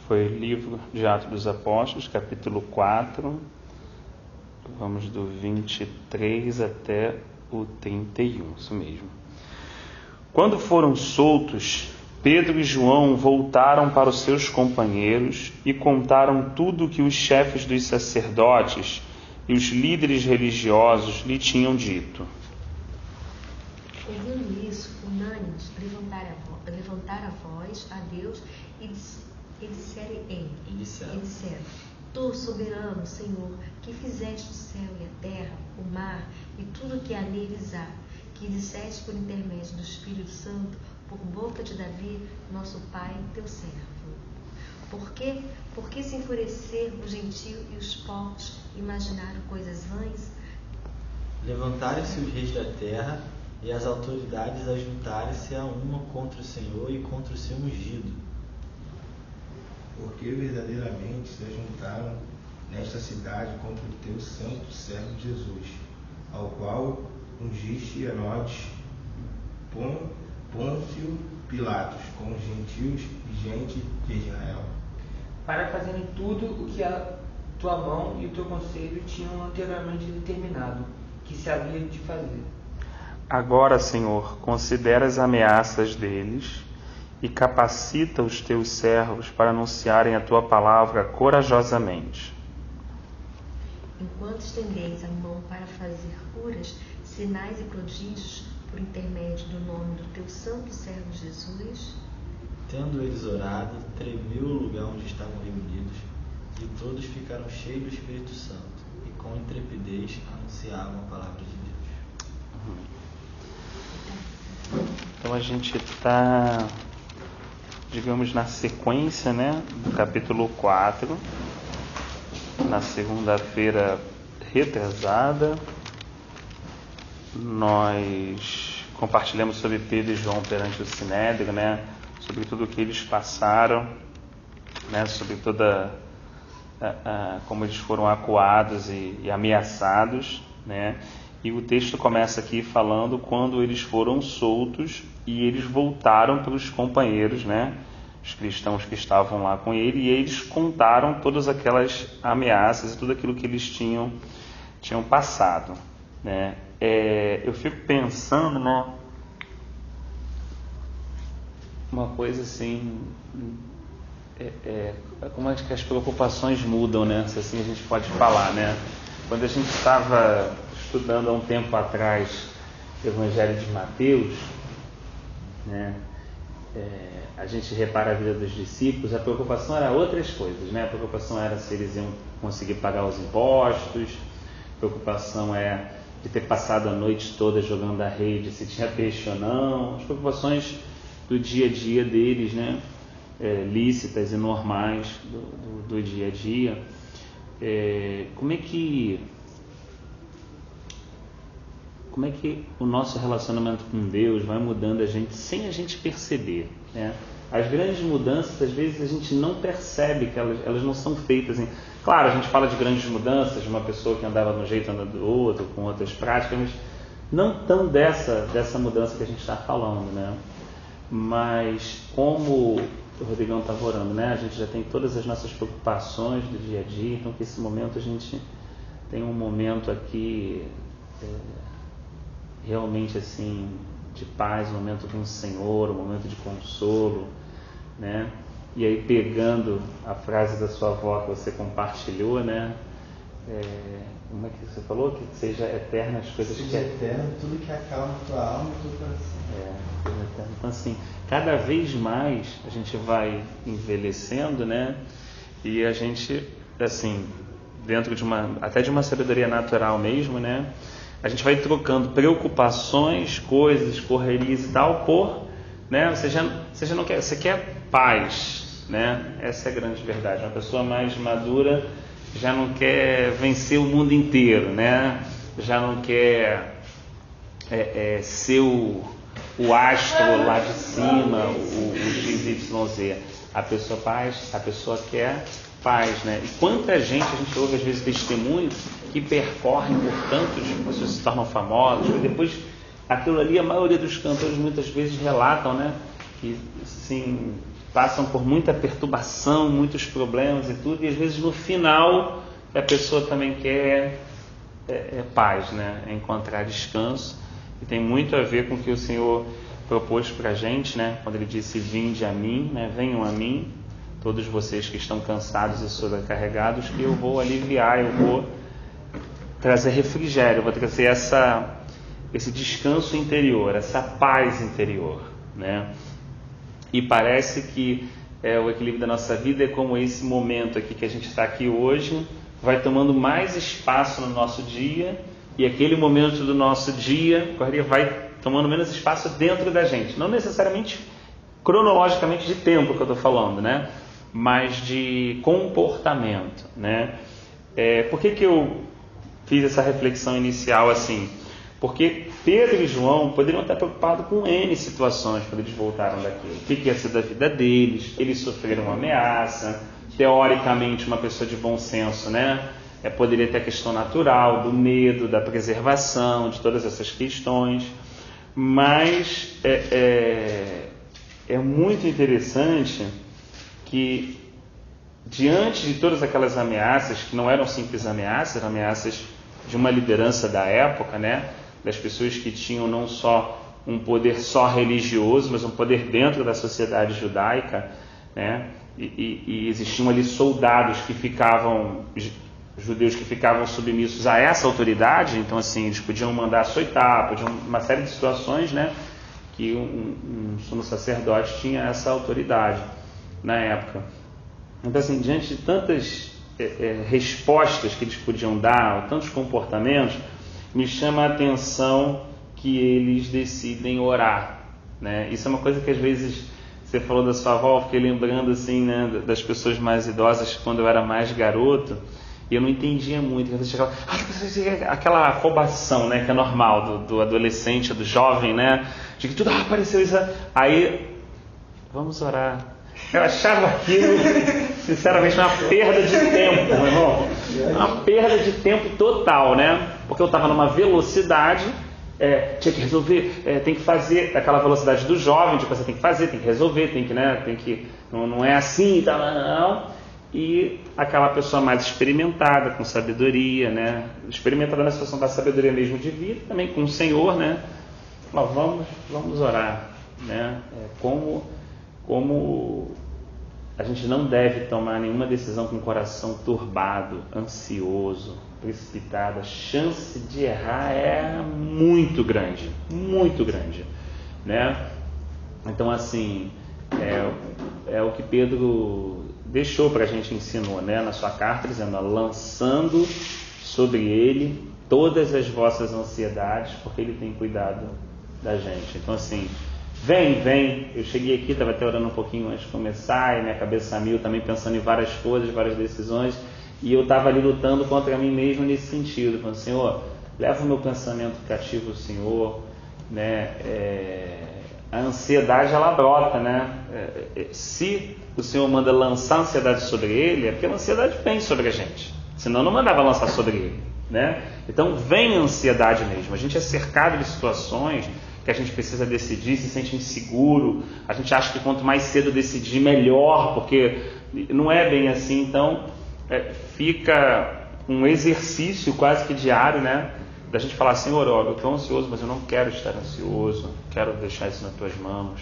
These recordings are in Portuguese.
Foi o livro de Atos dos Apóstolos, capítulo 4, vamos do 23 até o 31, isso mesmo. Quando foram soltos, Pedro e João voltaram para os seus companheiros e contaram tudo o que os chefes dos sacerdotes e os líderes religiosos lhe tinham dito. Ouvindo isso, unânimes levantaram a voz a Deus e disseram: Tu, soberano Senhor, que fizeste o céu e a terra, o mar e tudo o que há neles há, que disseste por intermédio do Espírito Santo, por boca de Davi, nosso pai, teu servo. Por que se enfureceram o gentio e os povos imaginaram coisas vãs? Levantaram-se os reis da terra e as autoridades ajuntaram-se a uma contra o Senhor e contra o seu ungido. Porque verdadeiramente se ajuntaram nesta cidade contra o teu santo servo Jesus, ao qual ungiste Herodes, Pôncio Pilatos, com os gentios e gente de Israel, para fazerem tudo o que a tua mão e o teu conselho tinham anteriormente determinado, que se havia de fazer. Agora, Senhor, considera as ameaças deles e capacita os teus servos para anunciarem a tua palavra corajosamente. Enquanto estendeis a mão para fazer curas, sinais e prodígios por intermédio do nome do teu santo servo Jesus. Tendo eles orado, tremeu o lugar onde estavam reunidos, e todos ficaram cheios do Espírito Santo, e com intrepidez anunciavam a palavra de Deus. Então a gente está, digamos, na sequência, né, do capítulo 4, na segunda-feira retrasada, nós compartilhamos sobre Pedro e João perante o Sinédrio, né, sobre tudo o que eles passaram, né, sobre toda como eles foram acuados e ameaçados, né, e o texto começa aqui falando quando eles foram soltos e eles voltaram para os companheiros, né, os cristãos que estavam lá com ele, e eles contaram todas aquelas ameaças e tudo aquilo que eles tinham passado, né. Eu fico pensando, né, uma coisa assim, como é que as preocupações mudam, né, se assim a gente pode falar, né. Quando a gente estava estudando há um tempo atrás o Evangelho de Mateus, né, a gente repara a vida dos discípulos, a preocupação era outras coisas, né? A preocupação era se eles iam conseguir pagar os impostos, a preocupação é de ter passado a noite toda jogando a rede, se tinha peixe ou não, as preocupações do dia a dia deles, né? Lícitas e normais do dia a dia. Como é que o nosso relacionamento com Deus vai mudando a gente sem a gente perceber, né? As grandes mudanças, às vezes, a gente não percebe que elas não são feitas. Claro, a gente fala de grandes mudanças, de uma pessoa que andava de um jeito, anda do outro, com outras práticas, mas não tão dessa mudança que a gente está falando, né? Mas como o Rodrigão estava orando, né? A gente já tem todas as nossas preocupações do dia a dia, então que esse momento a gente tem um momento aqui realmente assim de paz, um momento com o Senhor, um momento de consolo, né? E aí, pegando a frase da sua avó que você compartilhou, né? Como é que você falou? Que seja eterna as coisas seja eterno tudo que acalma a tua alma e o teu coração. Então assim, cada vez mais a gente vai envelhecendo, né? E a gente, assim, dentro de até de uma sabedoria natural mesmo, né? A gente vai trocando preocupações, coisas, correrias e tal por, né? Você já não quer, você quer paz, né? Essa é a grande verdade. Uma pessoa mais madura já não quer vencer o mundo inteiro, né? Já não quer ser o astro lá de cima, o XYZ. A pessoa quer paz, né? E quanta gente a gente ouve às vezes testemunhos que percorrem por tantos, pessoas se tornam famosas, e depois aquilo ali, a maioria dos cantores muitas vezes relatam, né? Que assim, passam por muita perturbação, muitos problemas e tudo, e às vezes no final a pessoa também quer paz, né? É encontrar descanso, e tem muito a ver com o que o Senhor propôs para a gente, né? Quando Ele disse: vinde a mim, né? Venham a mim, todos vocês que estão cansados e sobrecarregados, que eu vou aliviar, eu vou trazer refrigério, eu vou trazer esse descanso interior, essa paz interior, né? E parece que o equilíbrio da nossa vida é como esse momento aqui que a gente está aqui hoje, vai tomando mais espaço no nosso dia, e aquele momento do nosso dia vai tomando menos espaço dentro da gente, não necessariamente cronologicamente de tempo que eu estou falando, né? Mas de comportamento, né? Por que eu fiz essa reflexão inicial assim? Porque Pedro e João poderiam estar preocupados com N situações quando eles voltaram daquilo. O que ia ser da vida deles? Eles sofreram uma ameaça. Teoricamente, uma pessoa de bom senso, né? Poderia ter a questão natural, do medo, da preservação, de todas essas questões. Mas é muito interessante que, diante de todas aquelas ameaças, que não eram simples ameaças, eram ameaças de uma liderança da época, né? Das pessoas que tinham não só um poder só religioso, mas um poder dentro da sociedade judaica, né? E existiam ali soldados que ficavam, judeus que ficavam submissos a essa autoridade. Então, assim, eles podiam mandar açoitar, uma série de situações, né? Que um sumo sacerdote tinha essa autoridade na época. Então, assim, diante de tantas respostas que eles podiam dar, tantos comportamentos, me chama a atenção que eles decidem orar, né? Isso é uma coisa que às vezes você falou da sua avó, eu fiquei lembrando assim, né, das pessoas mais idosas quando eu era mais garoto, e eu não entendia muito, aquela afobação, né, que é normal do adolescente, do jovem, né, de que tudo apareceu isso, aí vamos orar. Eu achava aquilo, sinceramente, uma perda de tempo, meu irmão. Uma perda de tempo total, né? Porque eu estava numa velocidade, tinha que resolver, tem que fazer, aquela velocidade do jovem, tipo, você tem que fazer, tem que resolver, não é assim, tá, não. E aquela pessoa mais experimentada, com sabedoria, né? Experimentada na situação da sabedoria mesmo de vida, também com o Senhor, né? Vamos orar, né? Como a gente não deve tomar nenhuma decisão com o coração turbado, ansioso, precipitado. A chance de errar é muito grande, né? Então, assim, é o que Pedro deixou para a gente, ensinou, né, na sua carta, dizendo: lançando sobre ele todas as vossas ansiedades, porque ele tem cuidado da gente. Então, assim, vem. Eu cheguei aqui, estava até orando um pouquinho antes de começar, e minha cabeça a mil, também pensando em várias coisas, várias decisões, e eu estava ali lutando contra mim mesmo nesse sentido, falando: Senhor, leva o meu pensamento cativo ao Senhor, né? A ansiedade, ela brota, né? Se o Senhor manda lançar a ansiedade sobre ele, é porque a ansiedade vem sobre a gente, senão não mandava lançar sobre ele, né? Então vem a ansiedade mesmo. A gente é cercado de situações que a gente precisa decidir, se sente inseguro, a gente acha que quanto mais cedo decidir, melhor, porque não é bem assim. Então fica um exercício quase que diário, né, da gente falar: Senhor, eu estou ansioso, mas eu não quero estar ansioso, quero deixar isso nas tuas mãos,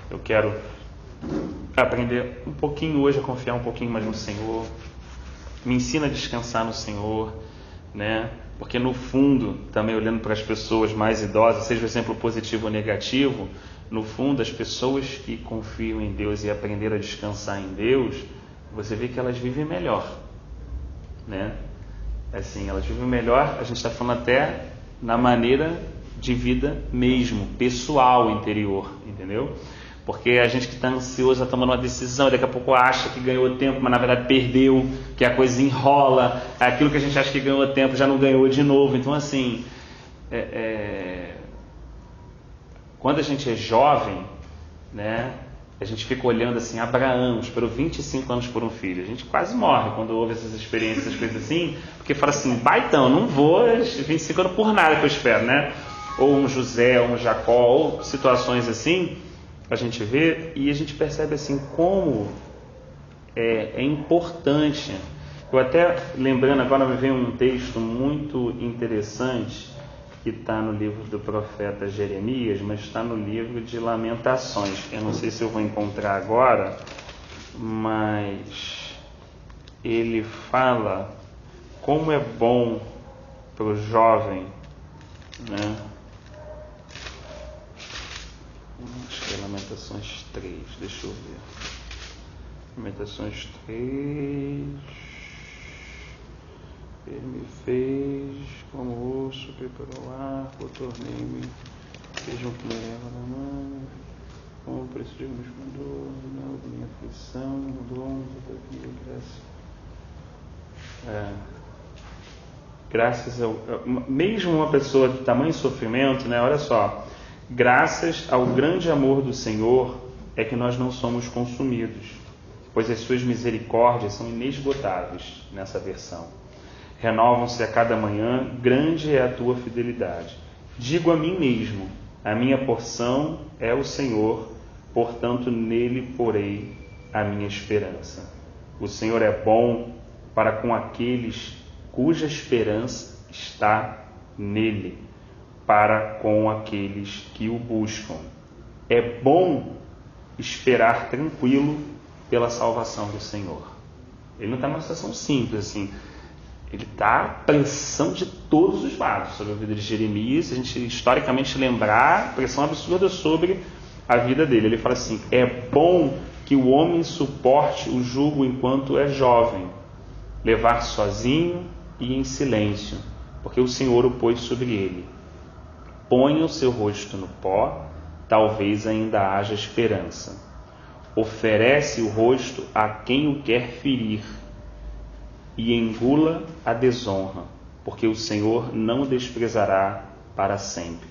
eu quero aprender um pouquinho hoje a confiar um pouquinho mais no Senhor, me ensina a descansar no Senhor, né? Porque no fundo, também olhando para as pessoas mais idosas, seja o exemplo positivo ou negativo, no fundo as pessoas que confiam em Deus e aprenderam a descansar em Deus, você vê que elas vivem melhor, né? Assim, elas vivem melhor, a gente está falando até na maneira de vida mesmo, pessoal, interior, entendeu? Porque a gente que está ansioso, está tomando uma decisão, e daqui a pouco acha que ganhou tempo, mas na verdade perdeu, que a coisa enrola, aquilo que a gente acha que ganhou tempo já não ganhou de novo. Então, assim, quando a gente é jovem, né, a gente fica olhando assim: Abraão esperou 25 anos por um filho. A gente quase morre quando ouve essas experiências, essas coisas assim, porque fala assim: baitão, não vou 25 anos por nada que eu espero, né? Ou um José, ou um Jacó, ou situações assim. para a gente ver, e a gente percebe assim como é importante. Eu até, lembrando agora, me veio um texto muito interessante que está no livro do profeta Jeremias, mas está no livro de Lamentações. Eu não sei se eu vou encontrar agora, mas ele fala como é bom para o jovem, né? Acho que é Lamentações 3, deixa eu ver. Lamentações 3. Ele me fez como osso, preparou o arco, tornei-me, fez um que me leva na mão, como o preço de me escondou, não da minha aflição, mudou, todavia, graças ao... Mesmo uma pessoa de tamanho sofrimento, né? Olha só, graças ao grande amor do Senhor é que nós não somos consumidos, pois as suas misericórdias são inesgotáveis nessa versão. Renovam-se a cada manhã, grande é a tua fidelidade. Digo a mim mesmo, a minha porção é o Senhor, portanto nele porei a minha esperança. O Senhor é bom para com aqueles cuja esperança está nele, para com aqueles que o buscam. É bom esperar tranquilo pela salvação do Senhor. Ele não está numa situação simples assim. Ele está a pressão de todos os lados sobre a vida de Jeremias. Se a gente historicamente lembrar, pressão absurda sobre a vida dele. Ele fala assim: é bom que o homem suporte o jugo enquanto é jovem, levar sozinho e em silêncio, porque o Senhor o pôs sobre ele. Ponha o seu rosto no pó, talvez ainda haja esperança. Oferece o rosto a quem o quer ferir, e engula a desonra, porque o Senhor não o desprezará para sempre.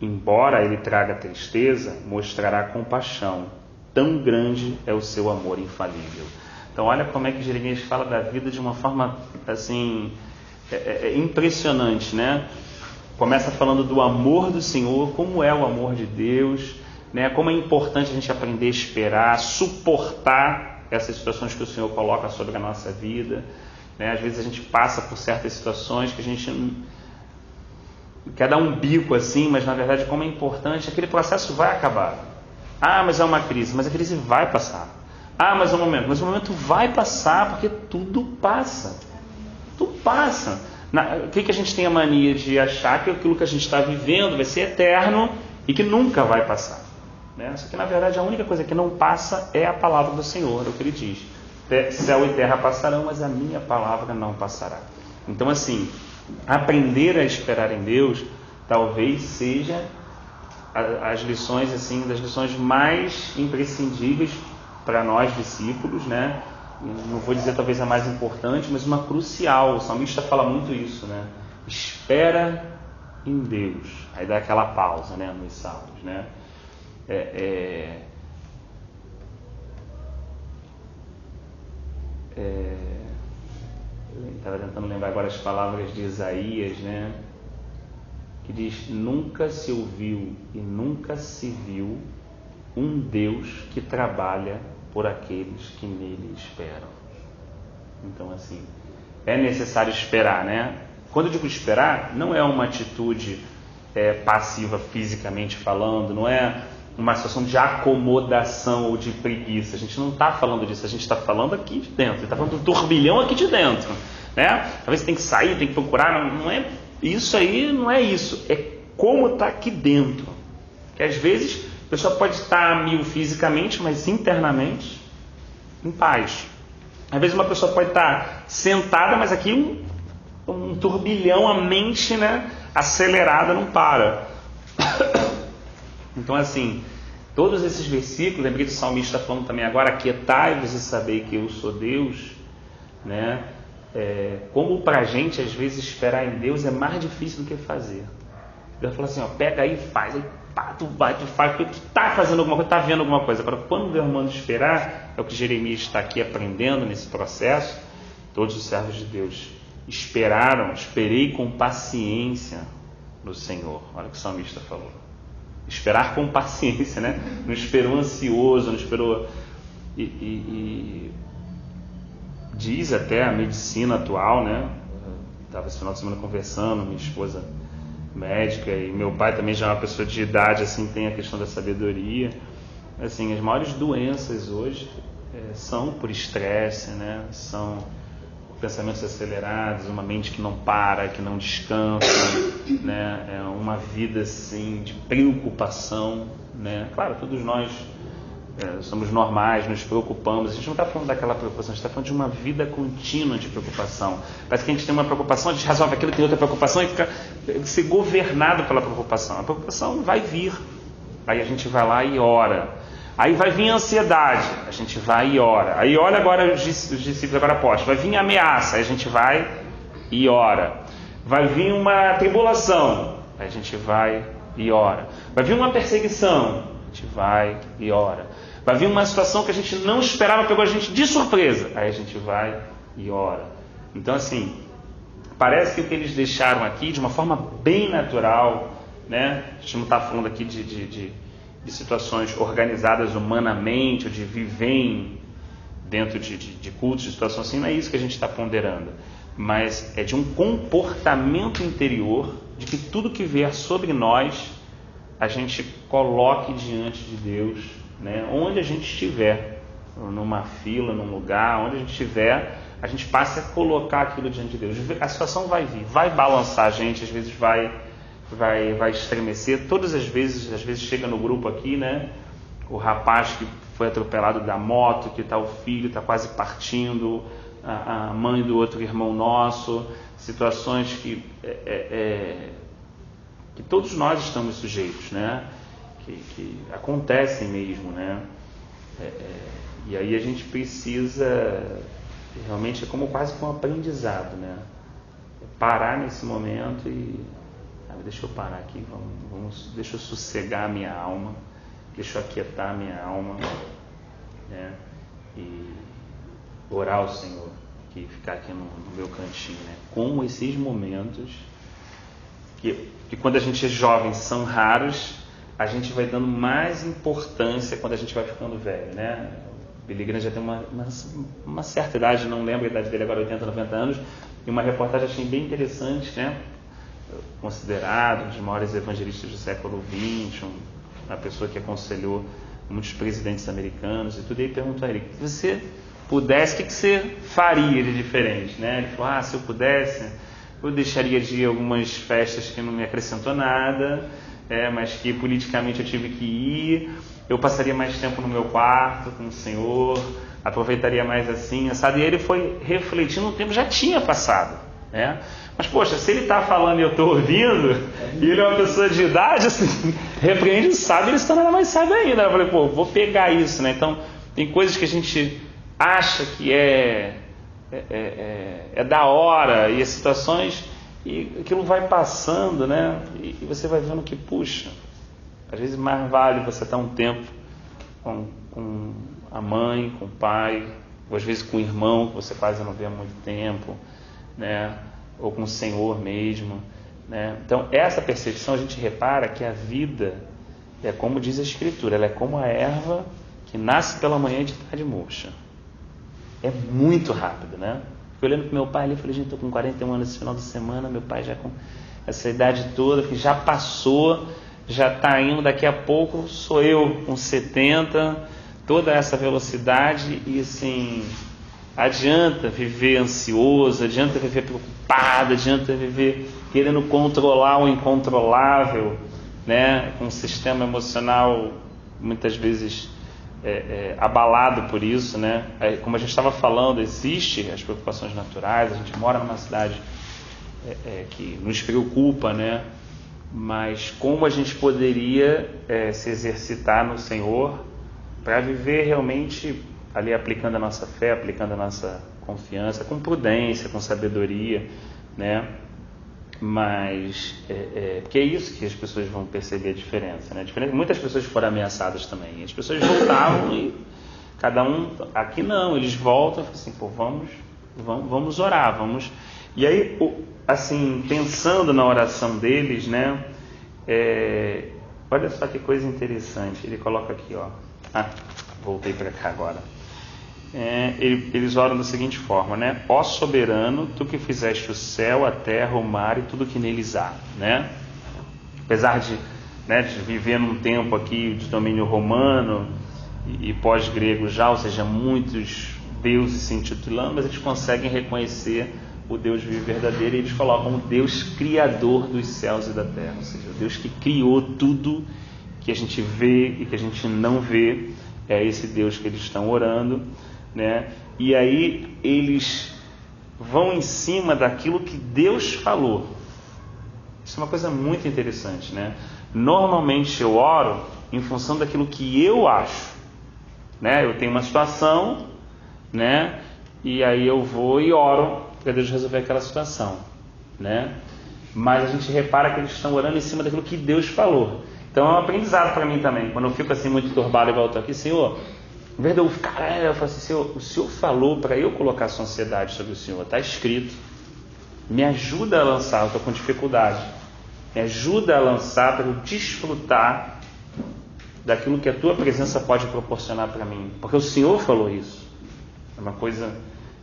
Embora ele traga tristeza, mostrará compaixão. Tão grande é o seu amor infalível. Então olha como é que Jeremias fala da vida de uma forma assim impressionante, né? Começa falando do amor do Senhor, como é o amor de Deus, né? Como é importante a gente aprender a esperar, suportar essas situações que o Senhor coloca sobre a nossa vida, né? Às vezes a gente passa por certas situações que a gente quer dar um bico assim, mas na verdade como é importante, aquele processo vai acabar. Ah, mas é uma crise, mas a crise vai passar. Ah, mas o momento vai passar, porque tudo passa. Tudo passa. O que a gente tem a mania de achar que aquilo que a gente está vivendo vai ser eterno e que nunca vai passar, né? Só que na verdade a única coisa que não passa é a palavra do Senhor, é o que ele diz. Céu e terra passarão, mas a minha palavra não passará. Então assim, aprender a esperar em Deus talvez seja as lições assim, das lições mais imprescindíveis para nós discípulos, né? Não vou dizer talvez a mais importante, mas uma crucial. O salmista fala muito isso, né? Espera em Deus. Aí dá aquela pausa, né, nos salmos, né? Eu estava tentando lembrar agora as palavras de Isaías, né? Que diz: nunca se ouviu e nunca se viu um Deus que trabalha por aqueles que nele esperam. Então assim, é necessário esperar, né? Quando eu digo esperar, não é uma atitude passiva fisicamente falando, não é uma situação de acomodação ou de preguiça. A gente não está falando disso, a gente está falando aqui de dentro, está falando do turbilhão aqui de dentro, né? Talvez você tem que sair, tem que procurar, não é isso aí, não é isso, é como está aqui dentro. Que às vezes a pessoa pode estar a mil fisicamente, mas internamente em paz. Às vezes uma pessoa pode estar sentada, mas aqui um turbilhão, a mente, né, acelerada, não para. Então assim, todos esses versículos, lembrei do salmista falando também agora: aquietai-vos e sabei que eu sou Deus, né? Como pra gente às vezes esperar em Deus é mais difícil do que fazer. Deus fala assim, ó, pega aí e faz, aí pá, tu faz, porque tu está fazendo alguma coisa, está vendo alguma coisa. Agora, quando Deus manda esperar, é o que Jeremias está aqui aprendendo nesse processo. Todos os servos de Deus esperei com paciência no Senhor. Olha o que o salmista falou. esperar com paciência, né? Não esperou ansioso, não esperou... E diz até a medicina atual, né? Estava esse final de semana conversando, minha esposa médica e meu pai também já é uma pessoa de idade, assim, tem a questão da sabedoria. Assim, as maiores doenças hoje são por estresse, né? São pensamentos acelerados, uma mente que não para, que não descansa, né? É uma vida assim de preocupação, né? Claro, todos nós somos normais, nos preocupamos. A gente não está falando daquela preocupação, a gente está falando de uma vida contínua de preocupação. Parece que a gente tem uma preocupação, a gente resolve aquilo, tem outra preocupação e fica ser governado pela preocupação. A preocupação vai vir, aí a gente vai lá e ora. Aí vai vir a ansiedade, a gente vai e ora. Aí olha agora os discípulos agora apóstolos, vai vir a ameaça, aí a gente vai e ora. Vai vir uma tribulação, aí a gente vai e ora. Vai vir uma perseguição, a gente vai e ora. Vai vir uma situação que a gente não esperava, pegou a gente de surpresa, aí a gente vai e ora. Então assim, parece que o que eles deixaram aqui, de uma forma bem natural, né? A gente não está falando aqui de situações organizadas humanamente, ou de viver dentro de cultos, de situações assim, não é isso que a gente está ponderando, mas é de um comportamento interior, de que tudo que vier sobre nós, a gente coloque diante de Deus, né? Onde a gente estiver, numa fila, num lugar, onde a gente estiver, a gente passe a colocar aquilo diante de Deus. A situação vai vir, vai balançar a gente, às vezes vai estremecer, todas as vezes chega no grupo aqui, né? O rapaz que foi atropelado da moto, que está o filho, está quase partindo, a mãe do outro irmão nosso, situações que todos nós estamos sujeitos, né? Que acontecem mesmo, né? E aí a gente precisa, realmente é como quase que um aprendizado, né? Parar nesse momento e deixa eu parar aqui, deixa eu sossegar a minha alma, deixa eu aquietar a minha alma, né? E orar ao Senhor, que ficar aqui no meu cantinho, né? Como esses momentos que quando a gente é jovem são raros, a gente vai dando mais importância quando a gente vai ficando velho, né? O Billy Graham já tem uma certa idade, não lembro a idade dele agora, 80, 90 anos, e uma reportagem achei bem interessante, né? Considerado um dos maiores evangelistas do século XX, uma pessoa que aconselhou muitos presidentes americanos e tudo, e aí perguntou a ele, se você pudesse, o que você faria de diferente, né? Ele falou, se eu pudesse, eu deixaria de ir a algumas festas que não me acrescentou nada, mas que politicamente eu tive que ir, eu passaria mais tempo no meu quarto com o Senhor, aproveitaria mais assim, sabe? E ele foi refletindo, o tempo já tinha passado, né? Mas, poxa, se ele está falando e eu estou ouvindo, e ele é uma pessoa de idade, assim, repreende o sábio, ele se torna mais sábio ainda. Eu falei, vou pegar isso, né? Então, tem coisas que a gente acha que é da hora, e as situações, e aquilo vai passando, né? E você vai vendo que, puxa, às vezes mais vale você estar um tempo com a mãe, com o pai, ou às vezes com o irmão, que você quase não vê há muito tempo, né? Ou com o Senhor mesmo, né? Então essa percepção, a gente repara que a vida é como diz a Escritura, ela é como a erva que nasce pela manhã e de tarde murcha. É muito rápido, né? Fui olhando para meu pai ali e falei, gente, estou com 41 anos esse final de semana, meu pai já com essa idade toda, que já passou, já está indo, daqui a pouco sou eu com 70, toda essa velocidade, e assim, adianta viver ansioso, adianta viver preocupado, adianta viver querendo controlar o incontrolável, né? Com um sistema emocional muitas vezes abalado por isso, né? Como a gente estava falando, existem as preocupações naturais, a gente mora numa cidade que nos preocupa, né? Mas como a gente poderia se exercitar no Senhor para viver realmente ali aplicando a nossa fé, aplicando a nossa confiança, com prudência, com sabedoria, né? Mas porque é isso que as pessoas vão perceber a diferença, né? Muitas pessoas foram ameaçadas também, as pessoas voltavam e cada um, aqui não, eles voltam e falam assim, vamos orar, vamos. E aí, assim, pensando na oração deles, né? Olha só que coisa interessante. Ele coloca aqui, ó. Voltei para cá agora. Eles oram da seguinte forma, né? Ó soberano, tu que fizeste o céu, a terra, o mar e tudo que neles há, né? Apesar de viver num tempo aqui de domínio romano e pós-grego já, ou seja, muitos deuses se intitulando, mas eles conseguem reconhecer o Deus vivo e verdadeiro, e eles colocam o Deus criador dos céus e da terra, ou seja, o Deus que criou tudo que a gente vê e que a gente não vê, é esse Deus que eles estão orando, né? E aí eles vão em cima daquilo que Deus falou. Isso é uma coisa muito interessante, né? Normalmente eu oro em função daquilo que eu acho, né? Eu tenho uma situação, né? E aí eu vou e oro para Deus resolver aquela situação, né? Mas a gente repara que eles estão orando em cima daquilo que Deus falou. Então é um aprendizado para mim também. Quando eu fico assim muito turbado e volto aqui, Senhor, em vez de eu ficar, eu falo assim, Senhor, o Senhor falou para eu colocar essa ansiedade sobre o Senhor, está escrito. Me ajuda a lançar, eu estou com dificuldade. Me ajuda a lançar para eu desfrutar daquilo que a tua presença pode proporcionar para mim. Porque o Senhor falou isso. É uma coisa,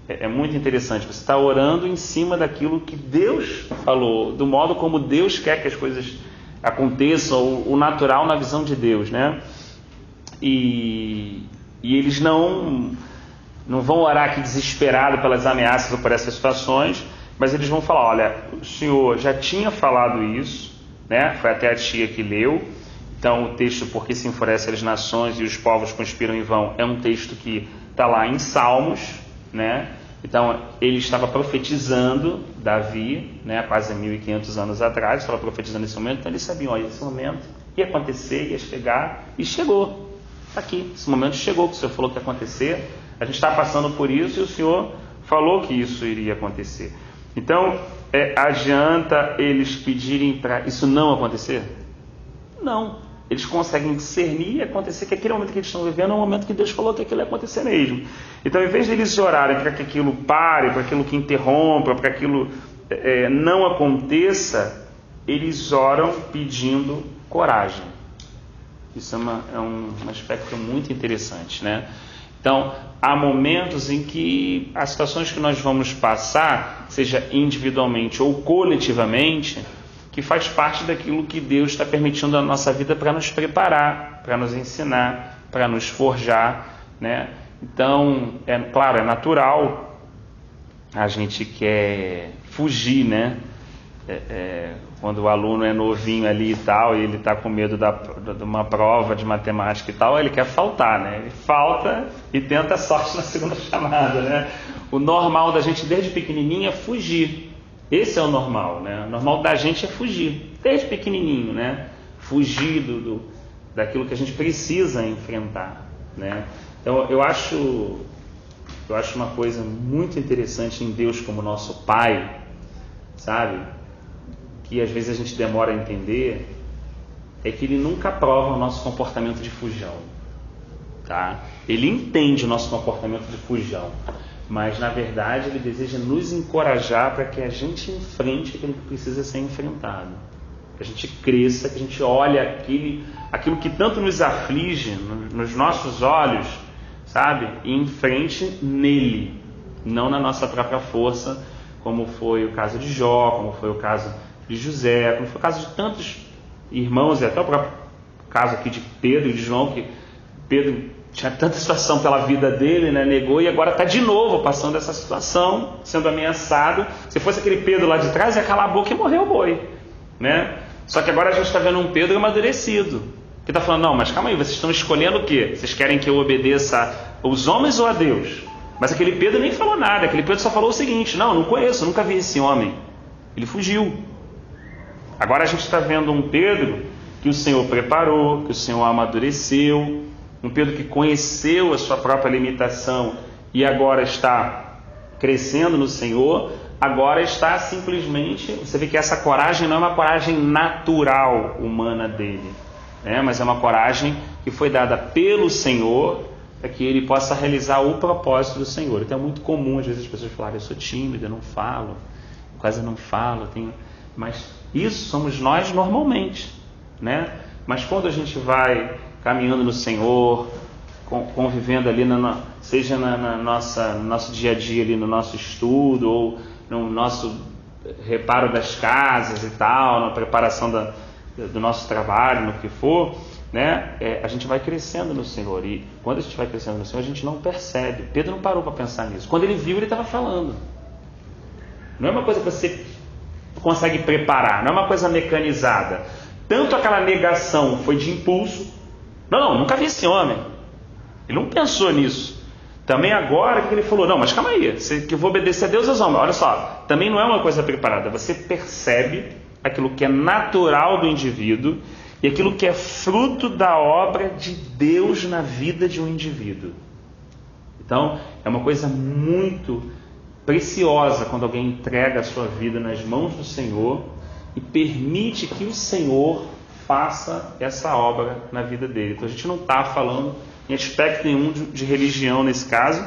é muito interessante. Você está orando em cima daquilo que Deus falou, do modo como Deus quer que as coisas aconteçam, o natural na visão de Deus, né? E eles não vão orar aqui desesperado pelas ameaças ou por essas situações, mas eles vão falar, olha, o Senhor já tinha falado isso, né? Foi até a tia que leu. Então o texto, porque se enfurecem as nações e os povos conspiram em vão, é um texto que está lá em Salmos, né? Então ele estava profetizando Davi, né? Há quase 1500 anos atrás, estava profetizando esse momento, então eles sabiam, olha, esse momento ia acontecer, ia chegar, e chegou. Está aqui, esse momento chegou, que o Senhor falou que ia acontecer, a gente está passando por isso e o Senhor falou que isso iria acontecer. Então, adianta eles pedirem para isso não acontecer? Não. Eles conseguem discernir e acontecer que aquele momento que eles estão vivendo é um momento que Deus falou que aquilo ia acontecer mesmo. Então, em vez de eles orarem para que aquilo pare, para aquilo que interrompa, para que aquilo não aconteça, eles oram pedindo coragem. Isso é um aspecto muito interessante, né? Então, há momentos em que as situações que nós vamos passar, seja individualmente ou coletivamente, que faz parte daquilo que Deus está permitindo na nossa vida para nos preparar, para nos ensinar, para nos forjar, né? Então, claro, é natural, a gente quer fugir, né? Quando o aluno é novinho ali e tal, e ele está com medo de uma prova de matemática e tal, ele quer faltar, né? Ele falta e tenta a sorte na segunda chamada, né? O normal da gente desde pequenininho é fugir. Esse é o normal, né? O normal da gente é fugir, desde pequenininho, né? Fugir daquilo que a gente precisa enfrentar, né? Então eu acho uma coisa muito interessante em Deus como nosso Pai, sabe? Que às vezes a gente demora a entender, é que Ele nunca aprova o nosso comportamento de fujão, tá? Ele entende o nosso comportamento de fujão, mas na verdade Ele deseja nos encorajar para que a gente enfrente aquilo que precisa ser enfrentado, que a gente cresça, que a gente olhe aquilo que tanto nos aflige nos nossos olhos, sabe? E enfrente nele, não na nossa própria força, como foi o caso de Jó, como foi o caso de José, como foi o caso de tantos irmãos, e até o próprio caso aqui de Pedro e de João, que Pedro tinha tanta situação pela vida dele, né, negou, e agora está de novo passando essa situação, sendo ameaçado. Se fosse aquele Pedro lá de trás, ia calar a boca e morreu o boi, né? Só que agora a gente está vendo um Pedro amadurecido, que está falando, não, mas calma aí, vocês estão escolhendo o quê? Vocês querem que eu obedeça aos homens ou a Deus? Mas aquele Pedro nem falou nada, aquele Pedro só falou o seguinte, não conheço, nunca vi esse homem. Ele fugiu. Agora a gente está vendo um Pedro que o Senhor preparou, que o Senhor amadureceu, um Pedro que conheceu a sua própria limitação e agora está crescendo no Senhor, agora está simplesmente, você vê que essa coragem não é uma coragem natural humana dele, né? Mas é uma coragem que foi dada pelo Senhor para que ele possa realizar o propósito do Senhor. Então é muito comum às vezes as pessoas falarem, eu sou tímido, eu não falo, quase não falo, mas isso somos nós normalmente, né? Mas quando a gente vai caminhando no Senhor, convivendo ali, seja no nosso dia a dia, ali no nosso estudo, ou no nosso reparo das casas e tal, na preparação do nosso trabalho, no que for, né? A gente vai crescendo no Senhor. E quando a gente vai crescendo no Senhor, a gente não percebe. Pedro não parou para pensar nisso. Quando ele viu, ele estava falando. Não é uma coisa que você consegue preparar, não é uma coisa mecanizada. Tanto aquela negação foi de impulso. Não, nunca vi esse homem. Ele não pensou nisso. Também agora que ele falou, não, mas calma aí, que eu vou obedecer a Deus e aos homens. Olha só, também não é uma coisa preparada. Você percebe aquilo que é natural do indivíduo e aquilo que é fruto da obra de Deus na vida de um indivíduo. Então, é uma coisa muito preciosa quando alguém entrega a sua vida nas mãos do Senhor e permite que o Senhor faça essa obra na vida dele. Então, a gente não está falando em aspecto nenhum de religião nesse caso,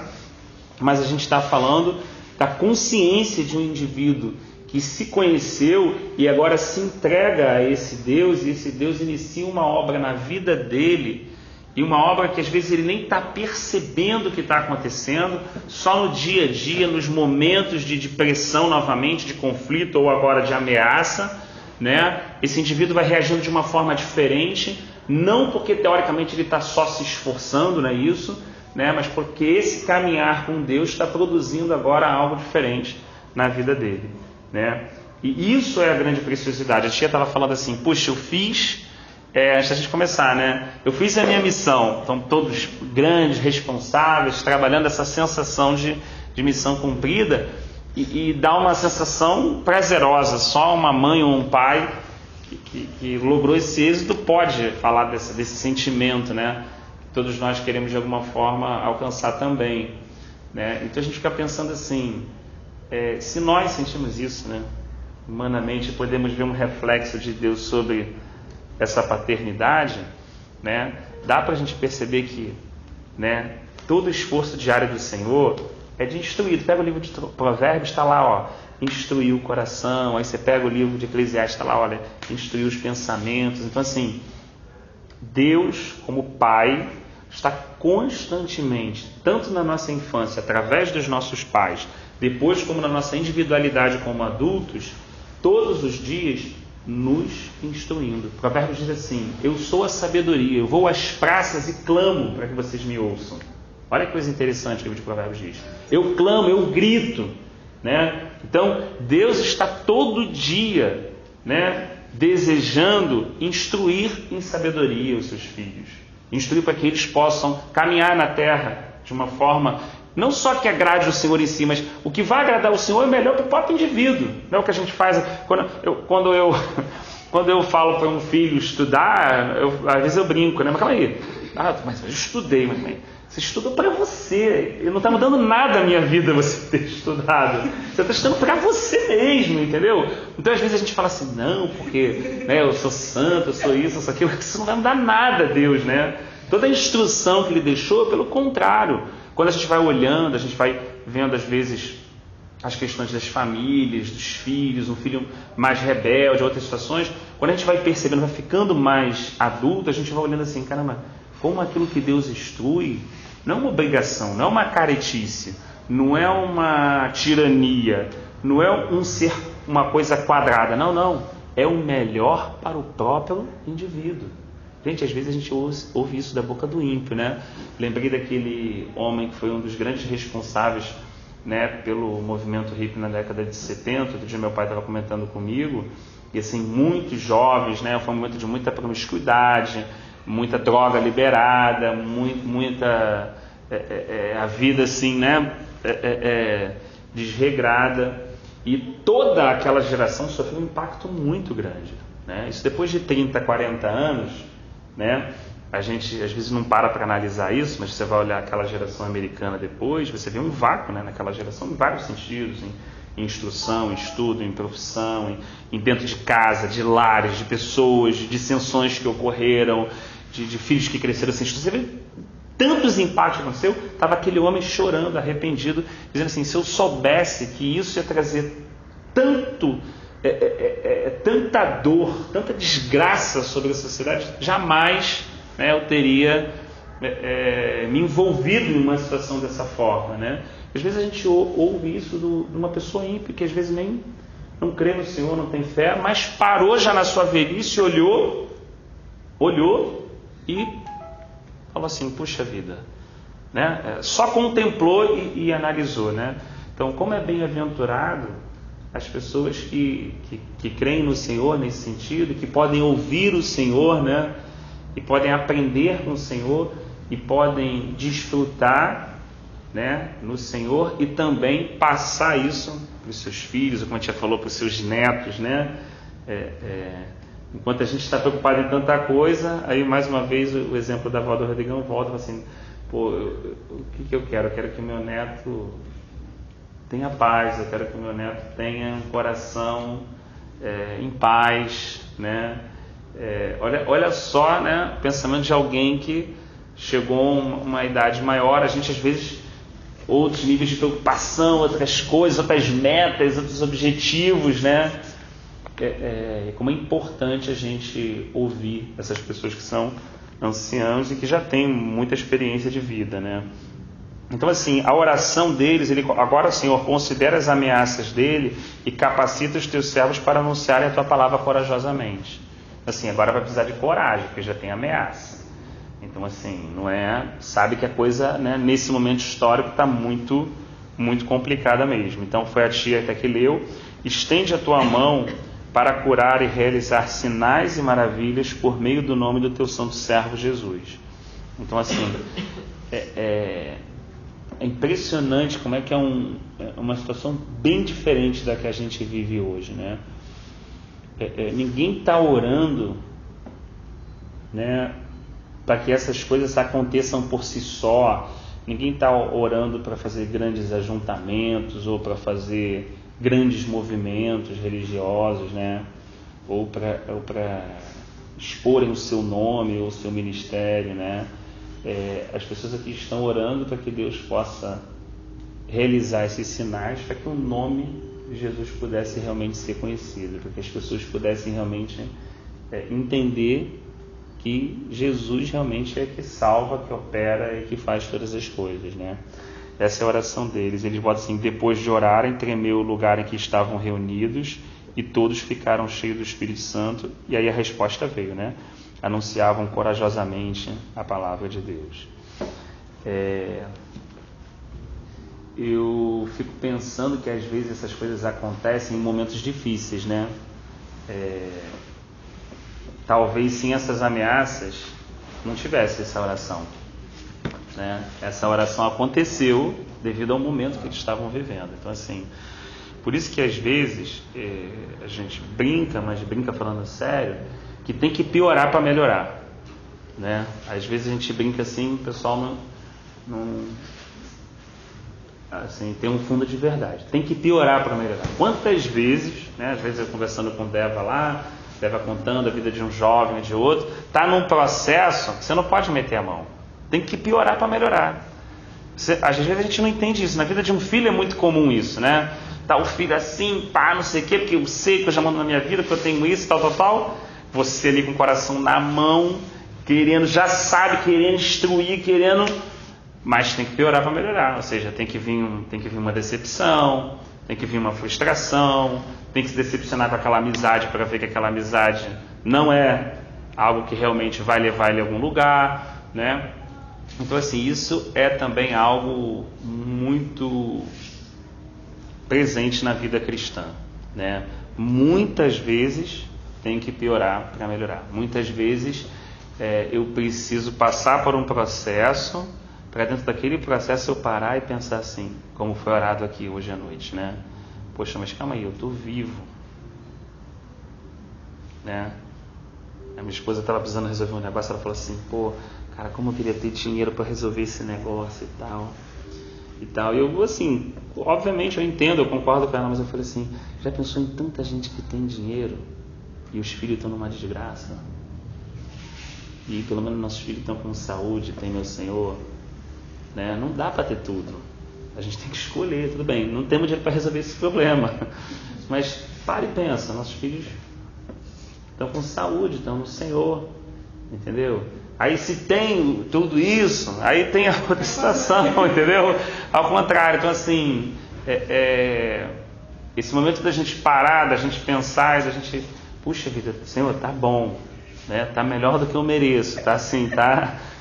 mas a gente está falando da consciência de um indivíduo que se conheceu e agora se entrega a esse Deus, e esse Deus inicia uma obra na vida dele, e uma obra que às vezes ele nem está percebendo o que está acontecendo, só no dia a dia, nos momentos de pressão novamente, de conflito ou agora de ameaça, né? Esse indivíduo vai reagindo de uma forma diferente, não porque teoricamente ele está só se esforçando, não é isso, né? Mas porque esse caminhar com Deus está produzindo agora algo diferente na vida dele, né? E isso é a grande preciosidade. A tia estava falando assim, puxa, eu fiz, antes da gente começar, né? Eu fiz a minha missão. Então todos grandes, responsáveis, trabalhando essa sensação de missão cumprida, e dá uma sensação prazerosa. Só uma mãe ou um pai que logrou esse êxito pode falar desse sentimento, né? Que todos nós queremos de alguma forma alcançar também, né? Então a gente fica pensando assim, se nós sentimos isso, né? Humanamente podemos ver um reflexo de Deus sobre essa paternidade, né? Dá para a gente perceber que, né, todo o esforço diário do Senhor é de instruir. Pega o livro de Provérbios, está lá, ó, instruir o coração. Aí você pega o livro de Eclesiastes, está lá, olha, instruir os pensamentos. Então assim, Deus como Pai está constantemente, tanto na nossa infância, através dos nossos pais, depois como na nossa individualidade como adultos, todos os dias nos instruindo. Provérbios diz assim, eu sou a sabedoria, eu vou às praças e clamo para que vocês me ouçam. Olha que coisa interessante que o livro de Provérbios diz. Eu clamo, eu grito, né? Então, Deus está todo dia, né, desejando instruir em sabedoria os seus filhos. Instruir para que eles possam caminhar na terra de uma forma, não só que agrade o Senhor em si, mas o que vai agradar o Senhor é melhor para o próprio indivíduo. Não é o que a gente faz quando eu falo para um filho estudar, às vezes eu brinco, né? Mas calma aí, mas eu estudei, mãe. Você estuda para você. Eu não está mudando nada a minha vida você ter estudado. Você está estudando para você mesmo, entendeu? Então às vezes a gente fala assim, não, porque, né, eu sou santo, eu sou isso, eu sou aquilo. Isso não vai mudar nada a Deus, né? Toda a instrução que Ele deixou, pelo contrário. Quando a gente vai olhando, a gente vai vendo às vezes as questões das famílias, dos filhos, um filho mais rebelde, outras situações. Quando a gente vai percebendo, vai ficando mais adulto, a gente vai olhando assim, caramba, como aquilo que Deus instrui não é uma obrigação, não é uma caretice, não é uma tirania, não é uma coisa quadrada, não, é o melhor para o próprio indivíduo. Gente, às vezes a gente ouve isso da boca do ímpio, né? Lembrei daquele homem que foi um dos grandes responsáveis, né, pelo movimento hippie na década de 70, outro dia meu pai estava comentando comigo, e assim, muitos jovens, né, foi um momento de muita promiscuidade, muita droga liberada, muita a vida assim, né, desregrada, e toda aquela geração sofreu um impacto muito grande, né? Isso depois de 30, 40 anos, né, a gente às vezes não para analisar isso, mas você vai olhar aquela geração americana depois, você vê um vácuo, né, naquela geração em vários sentidos, em instrução, em estudo, em profissão, em dentro de casa, de lares, de pessoas, de dissensões que ocorreram, de filhos que cresceram sem estudo. Você vê tantos impactos que aconteceu. Estava aquele homem chorando, arrependido, dizendo assim, se eu soubesse que isso ia trazer tanto tanta dor, tanta desgraça sobre a sociedade, jamais, né, eu teria me envolvido em uma situação dessa forma, né? Às vezes a gente ouve isso de uma pessoa ímpia que às vezes nem não crê no Senhor, não tem fé, mas parou já na sua velhice, olhou e falou assim, puxa vida, né? Só contemplou e analisou, né? Então, como é bem-aventurado as pessoas que creem no Senhor nesse sentido, que podem ouvir o Senhor, né? E podem aprender com o Senhor e podem desfrutar, né, no Senhor e também passar isso para os seus filhos, ou como a gente já falou, para os seus netos, né? Enquanto a gente está preocupado em tanta coisa, aí mais uma vez o exemplo da avó do Rodrigão volta assim, pô, o que eu quero? Eu quero que meu neto tenha paz, eu quero que meu neto tenha um coração em paz, né? Olha só, né, o pensamento de alguém que chegou a uma idade maior. A gente às vezes, outros níveis de preocupação, outras coisas, outras metas, outros objetivos, né? Como é importante a gente ouvir essas pessoas que são anciãos e que já têm muita experiência de vida, né? Então, assim, a oração deles, agora, Senhor, considera as ameaças dele e capacita os teus servos para anunciarem a tua palavra corajosamente. Assim, agora vai precisar de coragem, porque já tem ameaça. Então, assim, sabe que a coisa, né, nesse momento histórico está muito, muito complicada mesmo. Então, foi a tia até que leu: estende a tua mão para curar e realizar sinais e maravilhas por meio do nome do teu santo servo Jesus. Então, assim, é impressionante como é que é uma situação bem diferente da que a gente vive hoje, né? Ninguém está orando, né, para que essas coisas aconteçam por si só. Ninguém está orando para fazer grandes ajuntamentos ou para fazer grandes movimentos religiosos, né? Ou para exporem o seu nome ou o seu ministério, né? As pessoas aqui estão orando para que Deus possa realizar esses sinais, para que o nome de Jesus pudesse realmente ser conhecido, para que as pessoas pudessem realmente entender que Jesus realmente é que salva, que opera e que faz todas as coisas, né? Essa é a oração deles. Eles botam assim: depois de orarem, tremeu o lugar em que estavam reunidos e todos ficaram cheios do Espírito Santo. E aí a resposta veio, né? Anunciavam corajosamente a palavra de Deus. Eu fico pensando que às vezes essas coisas acontecem em momentos difíceis, né? Talvez sem essas ameaças não tivesse essa oração, né? Essa oração aconteceu devido ao momento que eles estavam vivendo. Então, assim, por isso que às vezes a gente brinca, mas brinca falando sério, que tem que piorar para melhorar, né? Às vezes a gente brinca assim, o pessoal não assim, tem um fundo de verdade. Tem que piorar para melhorar. Quantas vezes, né? Às vezes eu conversando com Deva lá, Deva contando a vida de um jovem, de outro, está num processo que você não pode meter a mão. Tem que piorar para melhorar. Às vezes a gente não entende isso. Na vida de um filho é muito comum isso, né? Tá o filho assim, pá, não sei o quê, porque eu sei que eu já mando na minha vida, que eu tenho isso, tal. Você ali com o coração na mão, querendo, já sabe, querendo instruir, mas tem que piorar para melhorar. Ou seja, tem que vir uma decepção, tem que vir uma frustração, tem que se decepcionar com aquela amizade para ver que aquela amizade não é algo que realmente vai levar ele a algum lugar, né? Então, assim, isso é também algo muito presente na vida cristã, né? Muitas vezes tem que piorar para melhorar. Muitas vezes eu preciso passar por um processo, para dentro daquele processo eu parar e pensar assim, como foi orado aqui hoje à noite, né? Poxa, mas calma aí, eu estou vivo, né? A minha esposa estava precisando resolver um negócio, ela falou assim: pô, cara, como eu queria ter dinheiro para resolver esse negócio e tal. E eu, assim, obviamente eu entendo, eu concordo com ela, mas eu falei assim: já pensou em tanta gente que tem dinheiro e os filhos estão numa desgraça? E pelo menos nossos filhos estão com saúde, tem meu Senhor, né? Não dá para ter tudo. A gente tem que escolher, tudo bem, não temos dinheiro para resolver esse problema, mas para e pensa, nossos filhos estão com saúde, estão no Senhor, entendeu? Aí se tem tudo isso, aí tem a outra situação, entendeu? Ao contrário, então assim, esse momento da gente parar, da gente pensar, da gente, puxa vida, Senhor, tá bom, né? Tá melhor do que eu mereço, tá assim,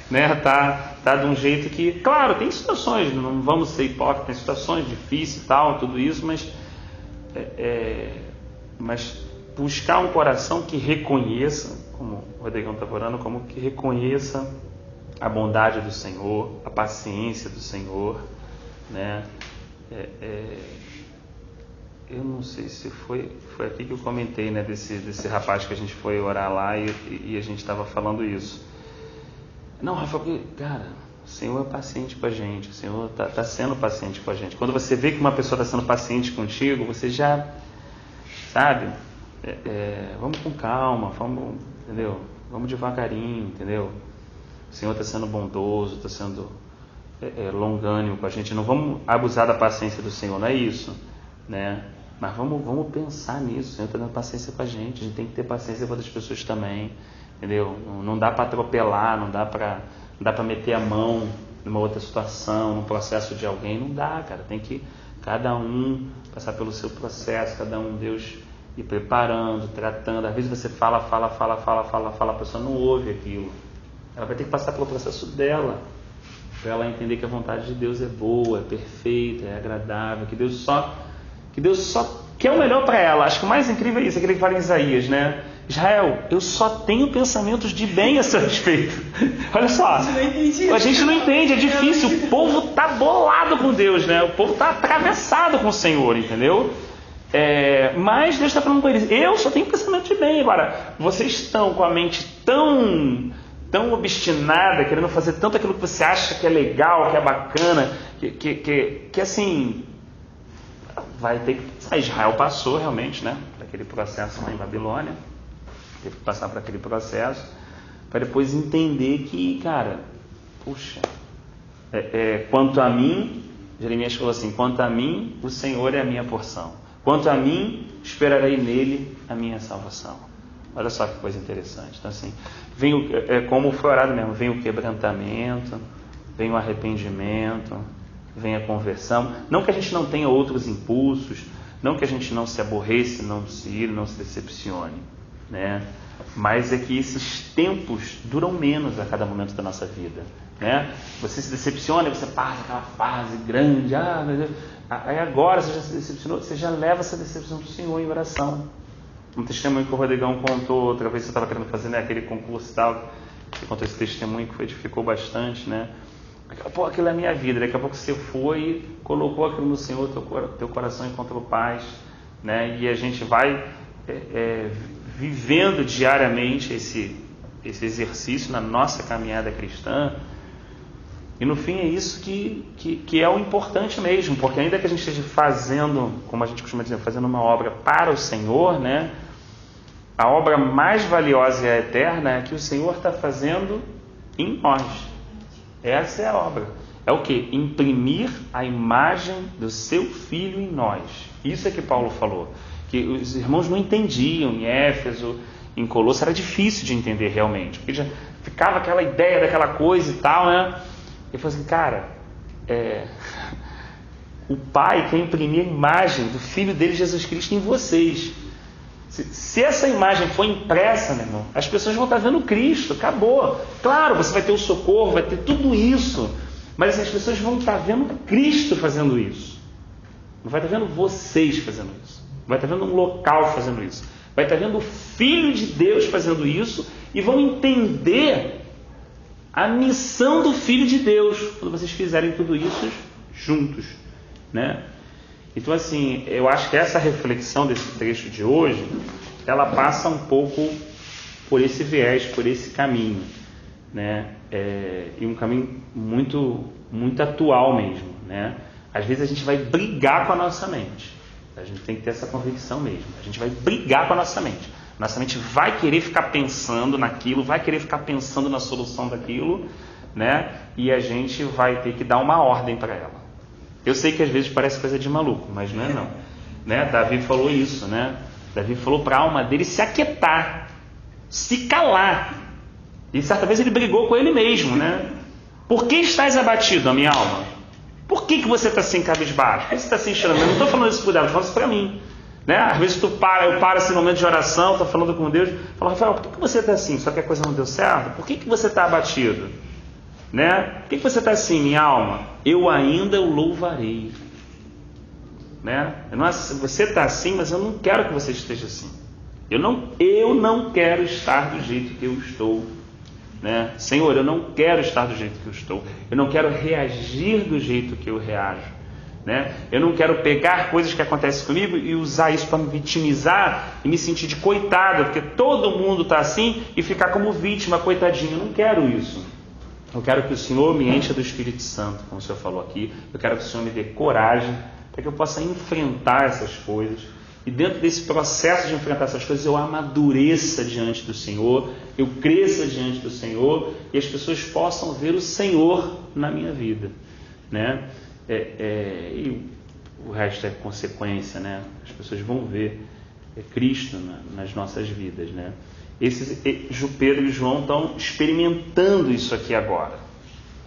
né? Tá de um jeito que, claro, tem situações, não vamos ser hipócritas, tem situações difíceis e tal, tudo isso, mas buscar um coração que reconheça, como o Rodrigão está falando, como que reconheça a bondade do Senhor, a paciência do Senhor, né? Eu não sei se foi aqui que eu comentei, né, desse rapaz que a gente foi orar lá e a gente estava falando isso. Não, Rafa, cara, o Senhor é paciente com a gente, o Senhor está sendo paciente com a gente. Quando você vê que uma pessoa está sendo paciente contigo, você já, sabe, vamos com calma, entendeu? Vamos devagarinho, entendeu? O Senhor está sendo bondoso, está sendo longânimo com a gente. Não vamos abusar da paciência do Senhor, não é isso, né? Mas vamos pensar nisso. O Senhor está dando paciência com a gente tem que ter paciência com outras pessoas também, entendeu? Não dá para atropelar, não dá para meter a mão numa outra situação, num processo de alguém, não dá, cara. Tem que cada um passar pelo seu processo, cada um Deus ir preparando, tratando. Às vezes você fala, a pessoa não ouve aquilo. Ela vai ter que passar pelo processo dela, para ela entender que a vontade de Deus é boa, é perfeita, é agradável, que Deus só quer o melhor para ela. Acho que o mais incrível é isso, aquele que fala em Isaías, né? Israel, eu só tenho pensamentos de bem a seu respeito. Olha só, a gente não entende, é difícil. O povo está bolado com Deus, né? O povo está atravessado com o Senhor, entendeu? Mas Deus está falando com eles, eu só tenho pensamento de bem. Agora, vocês estão com a mente tão obstinada, querendo fazer tanto aquilo que você acha que é legal, que é bacana, que assim, vai ter que... Israel passou realmente, né, por aquele processo lá em Babilônia, teve que passar por aquele processo, para depois entender que, cara, puxa, quanto a mim, Jeremias falou assim, quanto a mim, o Senhor é a minha porção, quanto a mim, esperarei nele a minha salvação. Olha só que coisa interessante. Então assim, como foi orado mesmo, vem o quebrantamento, vem o arrependimento, vem a conversão. Não que a gente não tenha outros impulsos, não que a gente não se aborreça, não se ire, não se decepcione, né? Mas é que esses tempos duram menos a cada momento da nossa vida, né? Você se decepciona, você passa aquela fase grande, meu Deus. Aí agora você já se decepcionou, você já leva essa decepção para o Senhor em oração. Um testemunho que o Rodrigão contou outra vez, você estava querendo fazer, né, aquele concurso e tal, você contou esse testemunho que edificou bastante, né? Pô, aquilo é a minha vida. Daqui a pouco você foi e colocou aquilo no Senhor, teu coração encontrou paz, né? E a gente vai vivendo diariamente esse exercício na nossa caminhada cristã. E no fim é isso que é o importante mesmo, porque ainda que a gente esteja fazendo, como a gente costuma dizer, fazendo uma obra para o Senhor, né? A obra mais valiosa e eterna é a que o Senhor está fazendo em nós. Essa é a obra. É o que? Imprimir a imagem do seu Filho em nós. Isso é que Paulo falou. Que os irmãos não entendiam em Éfeso, em Colosso, era difícil de entender realmente. Porque já ficava aquela ideia daquela coisa e tal, né? Ele falou assim, cara, o Pai quer imprimir a imagem do Filho dele, Jesus Cristo, em vocês. Se essa imagem for impressa, meu irmão, as pessoas vão estar vendo Cristo, acabou. Claro, você vai ter o socorro, vai ter tudo isso, mas assim, as pessoas vão estar vendo Cristo fazendo isso. Não vai estar vendo vocês fazendo isso. Não vai estar vendo um local fazendo isso. Vai estar vendo o Filho de Deus fazendo isso e vão entender a missão do Filho de Deus quando vocês fizerem tudo isso juntos, né? Então, assim, eu acho que essa reflexão desse trecho de hoje, ela passa um pouco por esse viés, por esse caminho, né? E um caminho muito, muito atual mesmo, né? Às vezes a gente vai brigar com a nossa mente. A gente tem que ter essa convicção mesmo. A gente vai brigar com a nossa mente. Nossa mente vai querer ficar pensando naquilo, vai querer ficar pensando na solução daquilo, né? E a gente vai ter que dar uma ordem para ela. Eu sei que às vezes parece coisa de maluco, mas não é não. Né? Davi falou isso, né? Davi falou para a alma dele se aquietar, se calar. E certa vez ele brigou com ele mesmo, né? Por que estás abatido, a minha alma? Por que você está assim cabisbaixo? Por que você está assim chorando? Eu não estou falando isso para o Davi, estou falando isso para mim. Né? Às vezes eu paro assim no momento de oração, estou falando com Deus, falo, Rafael, por que você está assim? Só que a coisa não deu certo? Por que você está abatido? Né? Por que você está assim, minha alma? Eu ainda o louvarei. Né? Você está assim, mas eu não quero que você esteja assim. Eu não quero estar do jeito que eu estou. Né? Senhor, eu não quero estar do jeito que eu estou. Eu não quero reagir do jeito que eu reajo. Né? Eu não quero pegar coisas que acontecem comigo e usar isso para me vitimizar e me sentir de coitado, porque todo mundo está assim, e ficar como vítima, coitadinho. Eu não quero isso. Eu quero que o Senhor me encha do Espírito Santo, como o Senhor falou aqui. Eu quero que o Senhor me dê coragem para que eu possa enfrentar essas coisas. E dentro desse processo de enfrentar essas coisas, eu amadureça diante do Senhor, eu cresça diante do Senhor, e as pessoas possam ver o Senhor na minha vida. Né? E o resto é consequência, né? As pessoas vão ver Cristo nas nossas vidas, né? Pedro e João estão experimentando isso aqui agora,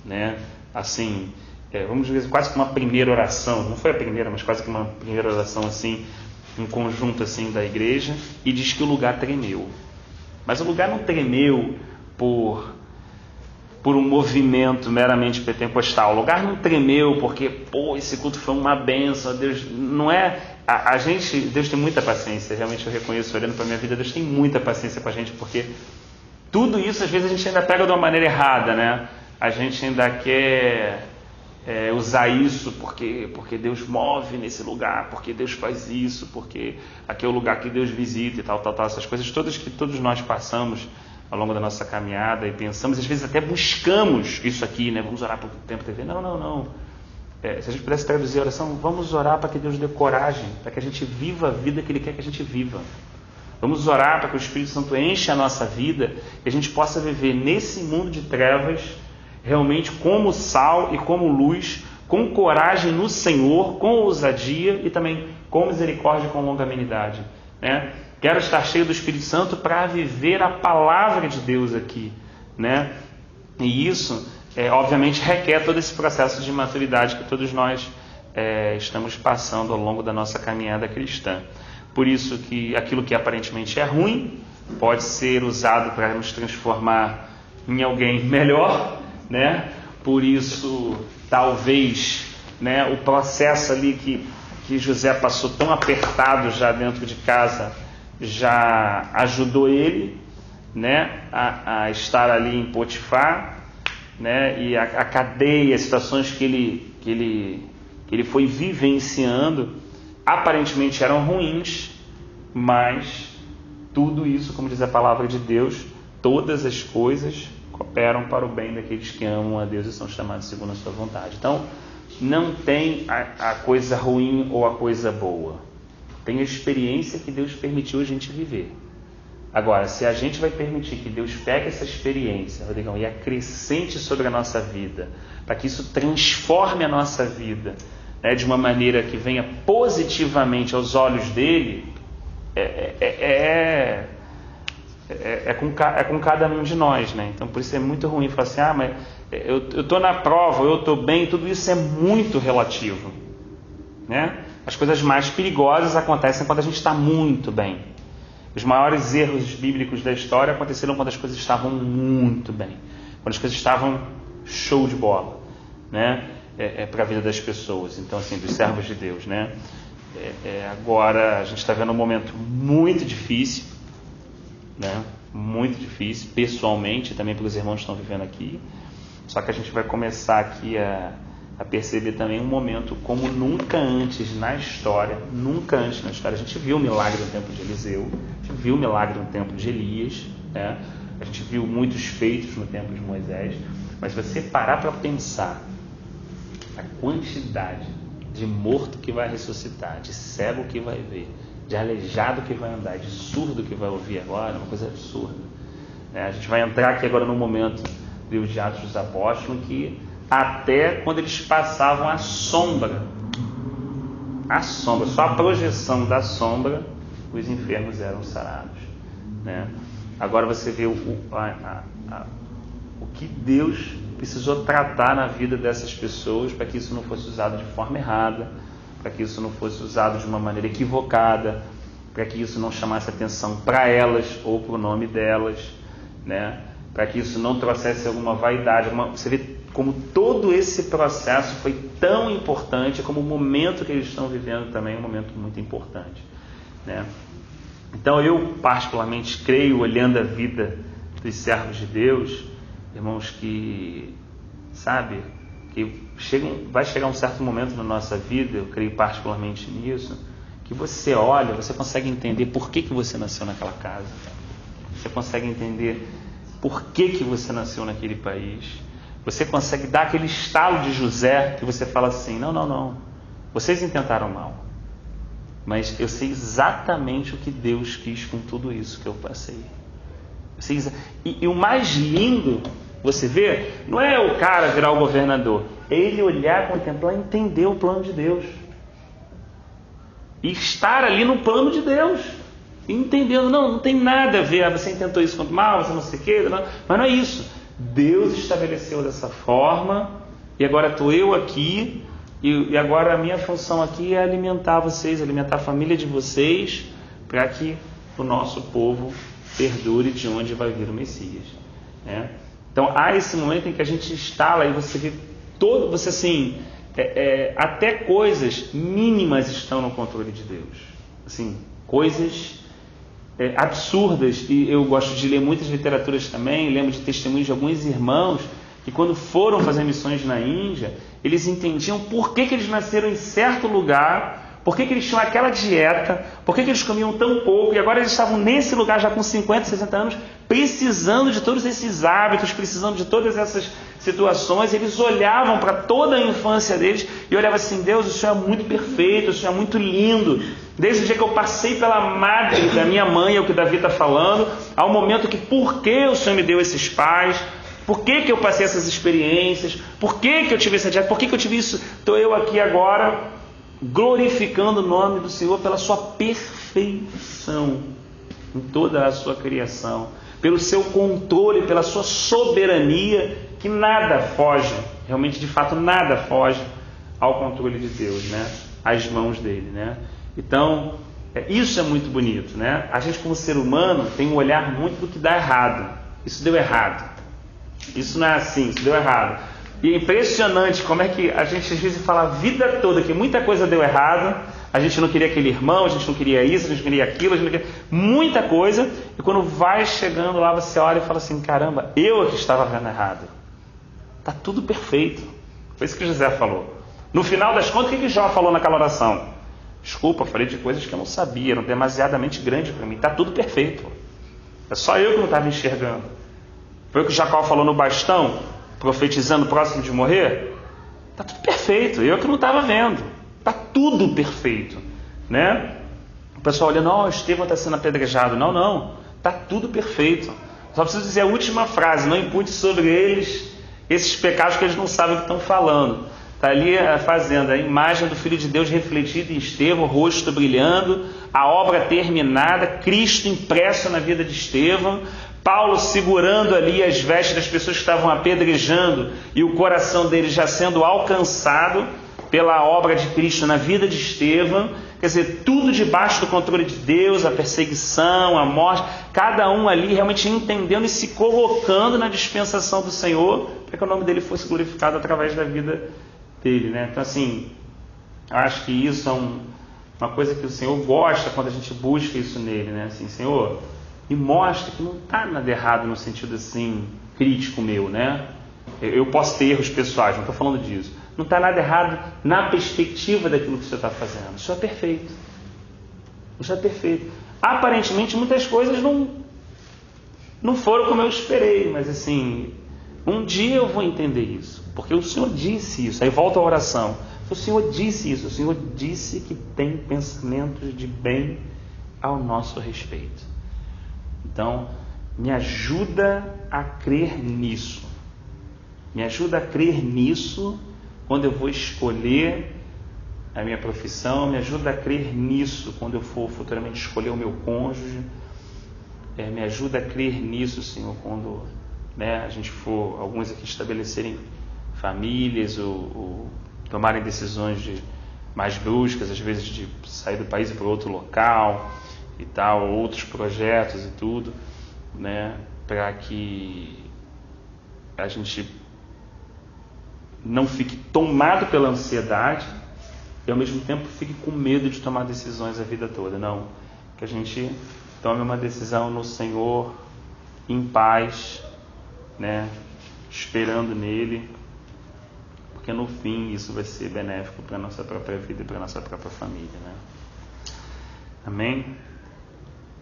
né? Assim, vamos dizer, quase que uma primeira oração, não foi a primeira, mas quase que uma primeira oração assim, um conjunto assim da igreja, e diz que o lugar tremeu. Mas o lugar não tremeu por um movimento meramente pentecostal. O lugar não tremeu porque, esse culto foi uma bênção. Deus não é... Deus tem muita paciência, realmente eu reconheço, olhando para a minha vida, Deus tem muita paciência com a gente, porque tudo isso, às vezes, a gente ainda pega de uma maneira errada, né? A gente ainda quer usar isso porque Deus move nesse lugar, porque Deus faz isso, porque aqui é o lugar que Deus visita e tal, essas coisas todas que todos nós passamos ao longo da nossa caminhada e pensamos, às vezes até buscamos isso aqui, né? Vamos orar para o tempo TV. Não. Se a gente pudesse traduzir a oração, vamos orar para que Deus dê coragem, para que a gente viva a vida que Ele quer que a gente viva. Vamos orar para que o Espírito Santo enche a nossa vida e a gente possa viver nesse mundo de trevas, realmente como sal e como luz, com coragem no Senhor, com ousadia e também com misericórdia e com longanimidade, né? Quero estar cheio do Espírito Santo para viver a palavra de Deus aqui, né? E isso, obviamente, requer todo esse processo de maturidade que todos nós estamos passando ao longo da nossa caminhada cristã. Por isso que aquilo que aparentemente é ruim pode ser usado para nos transformar em alguém melhor, né? Por isso, talvez, né, o processo ali que José passou tão apertado já dentro de casa já ajudou ele, né, a estar ali em Potifar, né, e a cadeia, as situações que ele foi vivenciando, aparentemente eram ruins, mas tudo isso, como diz a palavra de Deus, todas as coisas cooperam para o bem daqueles que amam a Deus e são chamados segundo a sua vontade. Então, não tem a coisa ruim ou a coisa boa. Tem a experiência que Deus permitiu a gente viver. Agora, se a gente vai permitir que Deus pegue essa experiência, Rodrigão, e acrescente sobre a nossa vida, para que isso transforme a nossa vida, né, de uma maneira que venha positivamente aos olhos dele, é com cada um de nós, né? Então, por isso é muito ruim falar assim, mas eu estou na prova, eu estou bem, tudo isso é muito relativo, né? As coisas mais perigosas acontecem quando a gente está muito bem. Os maiores erros bíblicos da história aconteceram quando as coisas estavam muito bem, quando as coisas estavam show de bola, né? Para a vida das pessoas, então assim, dos servos de Deus, né? Agora a gente está vendo um momento muito difícil, né? Muito difícil, pessoalmente, também pelos irmãos que estão vivendo aqui. Só que a gente vai começar aqui a perceber também um momento como nunca antes na história. A gente viu o milagre no tempo de Eliseu, a gente viu o milagre no tempo de Elias, né? A gente viu muitos feitos no tempo de Moisés, mas se você parar para pensar a quantidade de morto que vai ressuscitar, de cego que vai ver, de aleijado que vai andar, de surdo que vai ouvir agora, é uma coisa absurda. A gente vai entrar aqui agora no momento do livro de Atos dos Apóstolos, que até quando eles passavam a sombra, só a projeção da sombra os enfermos eram sarados, né? Agora você vê o que Deus precisou tratar na vida dessas pessoas para que isso não fosse usado de forma errada, para que isso não fosse usado de uma maneira equivocada, para que isso não chamasse atenção para elas ou para o nome delas, né? Para que isso não trouxesse alguma vaidade. Você vê como todo esse processo foi tão importante, como o momento que eles estão vivendo também é um momento muito importante, né? Então eu particularmente creio, olhando a vida dos servos de Deus, irmãos, que vai chegar um certo momento na nossa vida, eu creio particularmente nisso, que você olha, você consegue entender por que você nasceu naquela casa, você consegue entender por que você nasceu naquele país, você consegue dar aquele estalo de José que você fala assim, não, vocês intentaram mal, mas eu sei exatamente o que Deus quis com tudo isso que eu passei. E o mais lindo, você vê, não é o cara virar o governador, é ele olhar, contemplar e entender o plano de Deus. E estar ali no plano de Deus. E entendendo, não tem nada a ver, você intentou isso quanto mal, você não sei o quê, mas não é isso. Deus estabeleceu dessa forma, e agora estou eu aqui, e agora a minha função aqui é alimentar vocês, alimentar a família de vocês, para que o nosso povo perdure de onde vai vir o Messias, né? Então há esse momento em que a gente instala e você vê até coisas mínimas estão no controle de Deus, assim, coisas absurdas. E eu gosto de ler muitas literaturas também, lembro de testemunhos de alguns irmãos que quando foram fazer missões na Índia, eles entendiam por que eles nasceram em certo lugar, por que eles tinham aquela dieta, por que eles comiam tão pouco, e agora eles estavam nesse lugar já com 50, 60 anos, precisando de todos esses hábitos, precisando de todas essas situações. Eles olhavam para toda a infância deles e olhavam assim, Deus, o Senhor é muito perfeito, o Senhor é muito lindo. Desde o dia que eu passei pela madre da minha mãe, é o que Davi está falando, ao momento que, por que o Senhor me deu esses pais, por que eu passei essas experiências, por que eu tive essa dieta, por que eu tive isso, estou eu aqui agora, glorificando o nome do Senhor pela sua perfeição em toda a sua criação, pelo seu controle, pela sua soberania, que nada foge, realmente de fato nada foge ao controle de Deus, né? Às mãos dele, né? Então, isso é muito bonito, né? A gente como ser humano tem um olhar muito do que dá errado. Isso deu errado, isso não é assim, isso deu errado. E é impressionante como é que a gente às vezes fala a vida toda que muita coisa deu errado, a gente não queria aquele irmão, a gente não queria isso, a gente não queria aquilo, a gente não queria muita coisa, e quando vai chegando lá você olha e fala assim, caramba, eu que estava vendo errado. Está tudo perfeito. Foi isso que José falou. No final das contas, o que Jó falou naquela oração? Desculpa, falei de coisas que eu não sabia, eram demasiadamente grandes para mim. Está tudo perfeito. É só eu que não estava enxergando. Foi o que Jacó falou no bastão, profetizando próximo de morrer. Está tudo perfeito, eu que não estava vendo. Está tudo perfeito, né? O pessoal olhando, Estevão está sendo apedrejado. Não, está tudo perfeito. Só preciso dizer a última frase, não impute sobre eles esses pecados que eles não sabem o que estão falando. Está ali fazendo a imagem do Filho de Deus refletida em Estevão, o rosto brilhando, a obra terminada, Cristo impresso na vida de Estevão, Paulo segurando ali as vestes das pessoas que estavam apedrejando e o coração deles já sendo alcançado pela obra de Cristo na vida de Estevão. Quer dizer, tudo debaixo do controle de Deus, a perseguição, a morte, cada um ali realmente entendendo e se colocando na dispensação do Senhor para que o nome dele fosse glorificado através da vida dele, né? Então assim, acho que isso é uma coisa que o Senhor gosta quando a gente busca isso nele, né? Assim, Senhor, me mostra que não está nada errado no sentido assim, crítico meu, né? Eu posso ter erros pessoais, não estou falando disso. Não está nada errado na perspectiva daquilo que o Senhor está fazendo. O Senhor é perfeito. O Senhor é perfeito. Aparentemente muitas coisas não foram como eu esperei, mas assim, um dia eu vou entender isso, porque o Senhor disse isso. Aí volta a oração. O Senhor disse isso. O Senhor disse que tem pensamentos de bem ao nosso respeito. Então, me ajuda a crer nisso. Me ajuda a crer nisso quando eu vou escolher a minha profissão, me ajuda a crer nisso quando eu for futuramente escolher o meu cônjuge, me ajuda a crer nisso, Senhor, quando, né, a gente for, alguns aqui estabelecerem famílias ou tomarem decisões mais bruscas, às vezes de sair do país e para outro local e tal, outros projetos e tudo, né, para que a gente não fique tomado pela ansiedade e ao mesmo tempo fique com medo de tomar decisões a vida toda. Não, que a gente tome uma decisão no Senhor, em paz, né, esperando nele, porque no fim isso vai ser benéfico para a nossa própria vida e para a nossa própria família, né? Amém?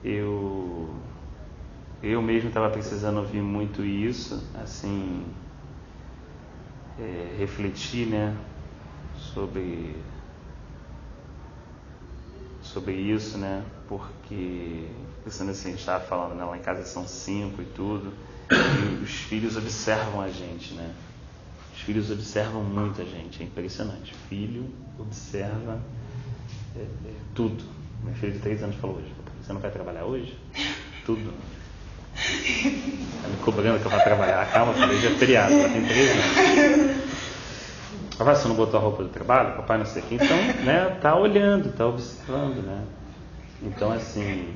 Eu mesmo estava precisando ouvir muito isso, assim, refletir, né, sobre isso, né, porque, pensando assim, a gente estava falando, né, lá em casa são 5 e tudo, e os filhos observam a gente, né, os filhos observam muito a gente, é impressionante, filho observa tudo. Minha filha de 3 anos falou hoje, você não vai trabalhar hoje? Tudo. Tá me cobrando que eu vou trabalhar. Calma, filho, hoje é feriado, ela tem 3 anos. Papai, você não botou a roupa do trabalho? Papai não sei o que. Então, né, tá olhando, tá observando, né? Então, assim,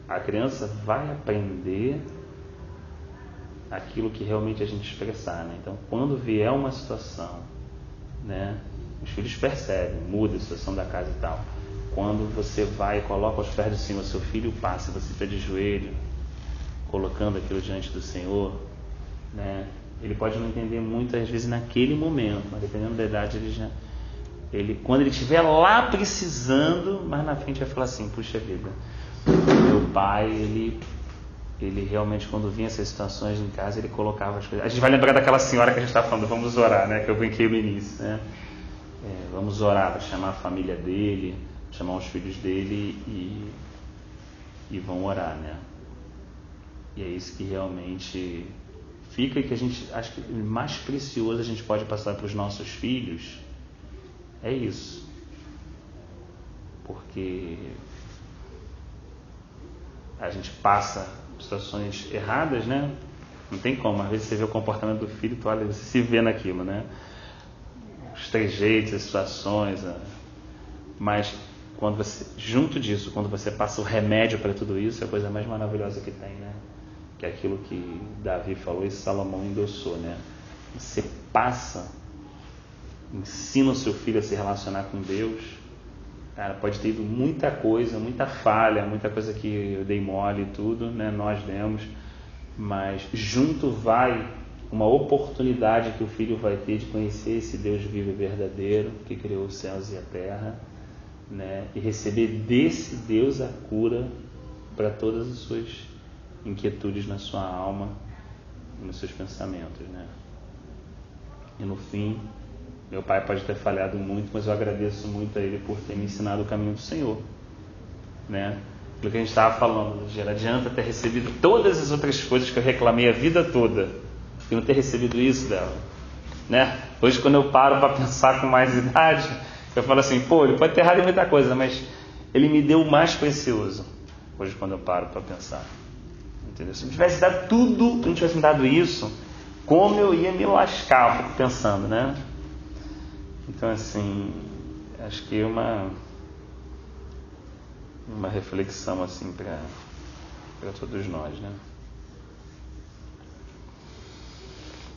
a criança vai aprender aquilo que realmente a gente expressar, né? Então, quando vier uma situação, né, os filhos percebem, muda a situação da casa e tal. Quando você vai e coloca aos pés do Senhor, seu filho passa, você está de joelho, colocando aquilo diante do Senhor, né? Ele pode não entender muitas vezes naquele momento, mas dependendo da idade, quando ele estiver lá precisando, mais na frente vai falar assim, puxa vida, meu pai, ele realmente, quando vinha essas situações em casa, ele colocava as coisas. A gente vai lembrar daquela senhora que a gente está falando, vamos orar, né? Que eu brinquei no início, né? Vamos orar para chamar a família dele, chamar os filhos dele e vão orar, né? E é isso que realmente fica, e que a gente acho que o mais precioso a gente pode passar para os nossos filhos é isso, porque a gente passa situações erradas, né? Não tem como, às vezes você vê o comportamento do filho, tu olha, você se vê naquilo, né? Os trejeitos, as situações, mas quando você, junto disso, quando você passa o remédio para tudo isso, é a coisa mais maravilhosa que tem, né? Que é aquilo que Davi falou e Salomão endossou, né? Você passa, ensina o seu filho a se relacionar com Deus. Cara, pode ter ido muita coisa, muita falha, muita coisa que eu dei mole e tudo, né? Nós demos, mas junto vai uma oportunidade que o filho vai ter de conhecer esse Deus vivo e verdadeiro que criou os céus e a terra, né? E receber desse Deus a cura para todas as suas inquietudes na sua alma e nos seus pensamentos, né? E no fim, meu pai pode ter falhado muito, mas eu agradeço muito a ele por ter me ensinado o caminho do Senhor, né? Aquilo que a gente estava falando, não adianta ter recebido todas as outras coisas que eu reclamei a vida toda e não ter recebido isso dela, né? Hoje, quando eu paro para pensar com mais idade, eu falo assim, pô, ele pode ter errado em muita coisa, mas ele me deu o mais precioso. Hoje, quando eu paro para pensar, entendeu? Se não tivesse dado tudo, não tivesse me dado isso, como eu ia me lascar, eu fico pensando, né? Então, assim, acho que uma reflexão assim para todos nós, né?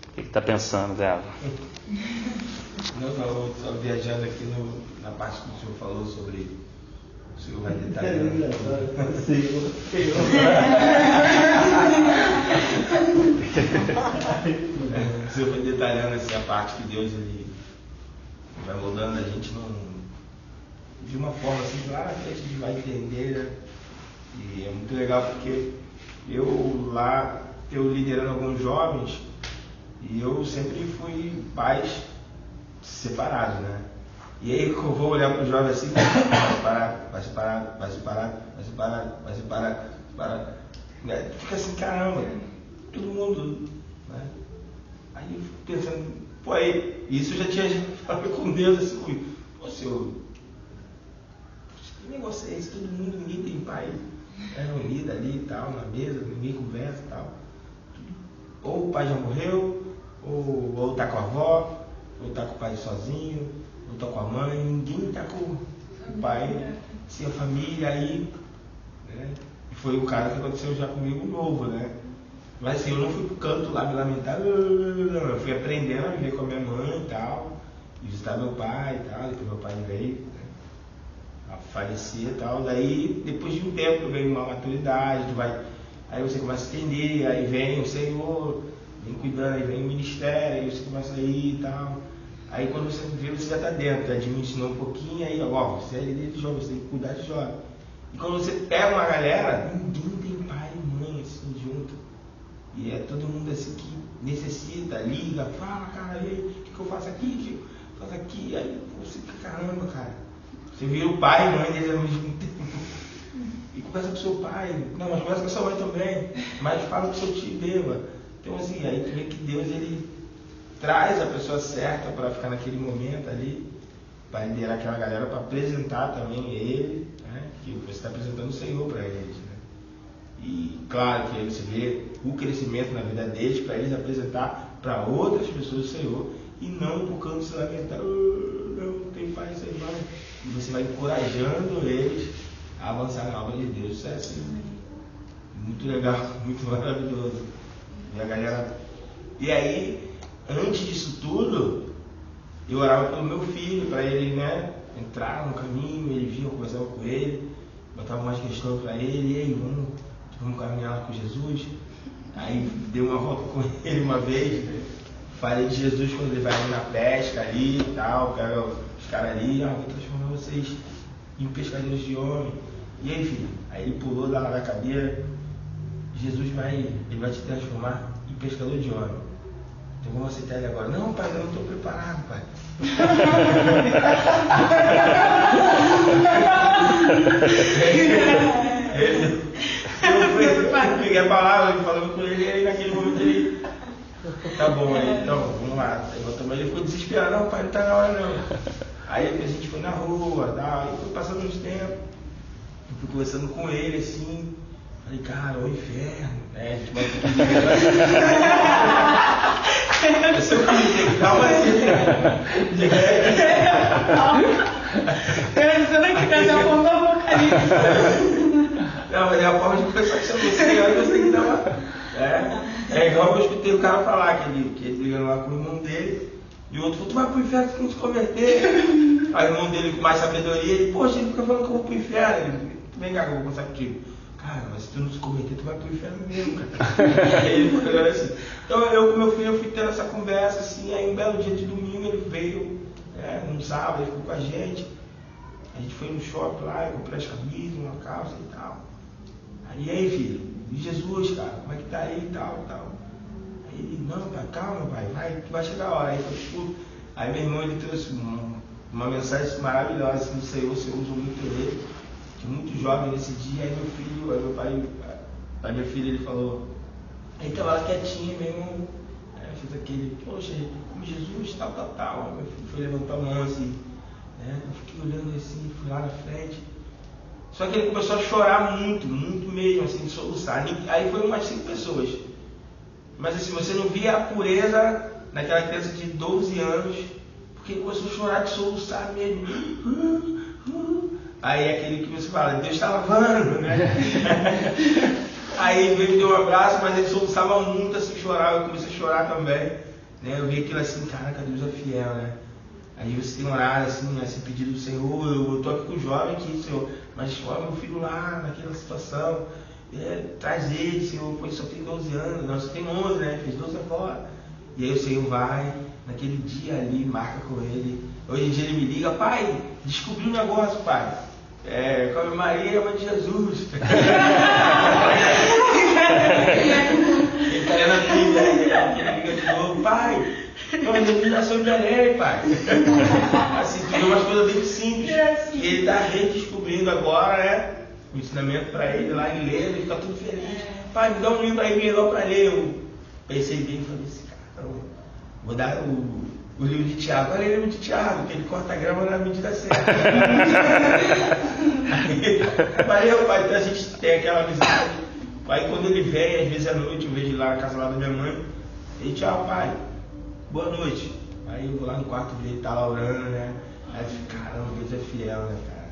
O que está pensando, Débora? Não, eu estou viajando aqui na parte que o senhor falou sobre. O senhor vai detalhando. O senhor vai detalhando assim, a parte que Deus ele vai moldando a gente de uma forma assim, claro, que a gente vai entender, né? E é muito legal porque eu liderando alguns jovens, e eu sempre fui pais separados, né? E aí eu vou olhar para o jovem assim, vai separar, né? Fica assim, caramba, todo mundo, né? Aí eu fico pensando, pô, aí, isso já tinha falado com Deus assim, Ô senhor, que negócio é esse? Todo mundo, ninguém tem pai reunido ali e tal, na mesa, ninguém conversa e tal. Ou o pai já morreu, ou tá com a avó, ou tá com o pai sozinho, ou tá com a mãe, ninguém tá com o pai, sem a família aí, né? E foi o caso que aconteceu já comigo novo, né? Mas assim, eu não fui pro canto lá me lamentar, não, eu fui aprendendo a viver com a minha mãe e tal, e visitar meu pai e tal, depois meu pai veio, né, a falecer e tal, daí depois de um tempo veio uma maturidade, aí você começa a entender, aí vem o Senhor, vem cuidando, aí vem o ministério, aí você começa a ir e tal, aí quando você vê, você já está dentro, já me ensinou um pouquinho, aí ó, você é líder de jovem, você tem que cuidar de jovem. E quando você pega uma galera, ninguém tem pai e mãe assim junto. E é todo mundo assim que necessita, liga, fala, cara, e aí, o que eu faço aqui? O que eu faço aqui? Aí você fica, caramba, cara. Você vira o pai e mãe dele ao mesmo tempo. E conversa com seu pai. Não, mas conversa com sua mãe também. Mas fala com seu tio, beba. Então assim, aí tu vê que Deus, ele traz a pessoa certa para ficar naquele momento ali, para liderar aquela galera, para apresentar também ele, né? Que você está apresentando o Senhor para eles, né? E claro que aí você vê o crescimento na vida deles para eles apresentar para outras pessoas o Senhor e não por canto se lamentar, não tem pai, isso aí vai. E você vai encorajando eles a avançar na obra de Deus. Isso é assim, muito legal, muito maravilhoso. E a galera. E aí, antes disso tudo, eu orava pelo meu filho, para ele, né, entrar no caminho, ele vinha, eu conversava com ele, botava mais questão para ele, e aí, vamos caminhar lá com Jesus. Aí dei uma volta com ele uma vez, falei de Jesus quando ele vai na pesca ali e tal, pega os caras ali, vou transformar vocês em pescadores de homem. E aí, filho, aí ele pulou lá na cadeira, Jesus vai te transformar em pescador de homem. Então vamos aceitar ele agora. Não, pai, eu não estou preparado, pai. Eu peguei a palavra, falando com ele, e aí naquele momento ele, tá bom, aí, então, vamos lá. Ele ficou desesperado, não, pai, não tá na hora não. Aí a gente foi na rua, tal, e foi passando uns tempos, eu fui conversando com ele, assim, falei, cara, o inferno, né, a gente vai eu sempre tem que dar uma Pensando aqui, cadê a forma do Apocalipse? Não, mas é a forma de conversar com você, aí você tem que dar uma... É igual que eu escutei o cara falar, que ele ia lá com o irmão dele, e o outro falou, tu vai pro inferno se não se converter. Aí o irmão dele com mais sabedoria, ele, poxa, ele fica falando que eu vou pro inferno. Ele, vem cá que eu vou conversar contigo. Cara, mas se tu não se converter, tu vai pro inferno mesmo, cara. Aí ele ficou olhando assim. Então eu com meu filho, eu fui tendo essa conversa, assim, aí um belo dia de domingo ele veio, num sábado, ele ficou com a gente. A gente foi no shopping lá, eu comprei as camisas, uma calça e tal. Aí, filho, e Jesus, cara, como é que tá aí e tal, tal. Aí ele, não, pai, calma, pai, vai chegar a hora. Aí foi tipo, aí meu irmão, ele trouxe uma mensagem maravilhosa, assim, do Senhor, o Senhor usou muito ele, que muito jovem nesse dia, aí meu filho, aí meu pai, aí meu filho, ele falou, aí tava lá quietinho, meu irmão, fez aquele, poxa, como Jesus, tal. Aí meu filho foi levantar a mão assim, eu fiquei olhando assim, fui lá na frente. Só que ele começou a chorar muito mesmo, assim, de soluçar. Aí foi umas 5 pessoas. Mas assim, você não via a pureza naquela criança de 12 anos, porque ele começou a chorar de soluçar mesmo. Aí é aquele que você fala, Deus está lavando, né? Aí ele veio me deu um abraço, mas ele soluçava muito, assim, chorava. Eu comecei a chorar também, né? Eu vi aquilo assim, caraca, Deus é fiel, né? Aí você tem orado assim, esse pedido do Senhor, eu estou aqui com o jovem aqui, Senhor, mas olha meu filho lá, naquela situação, traz ele, Senhor, pois só tem 12 anos, não, só tem 11, né, fez 12 agora. E aí o Senhor vai, naquele dia ali, marca com ele. Hoje em dia ele me liga, pai, descobri um negócio, pai, com a Maria, a mãe de Jesus. Ele tá lendo a Bíblia, ele liga de novo, pai, nós iluminação de Belém, pai. Assim, tudo umas coisas bem simples. E ele está redescobrindo agora, né? O ensinamento para ele lá, ele lendo, ele fica tudo feliz. Pai, me dá um livro aí melhor para ler. Eu pensei bem e falei assim, cara, vou dar o livro de Tiago. Olha o livro de Tiago, que ele corta a grama na medida certa. Valeu, pai. Então a gente tem aquela amizade. Aí quando ele vem, às vezes à noite, eu vejo ele lá na casa lá da minha mãe. E tchau, pai. Boa noite. Aí eu vou lá no quarto dele, tá lá orando, né? Aí eu fico, caramba, Deus é fiel, né, cara?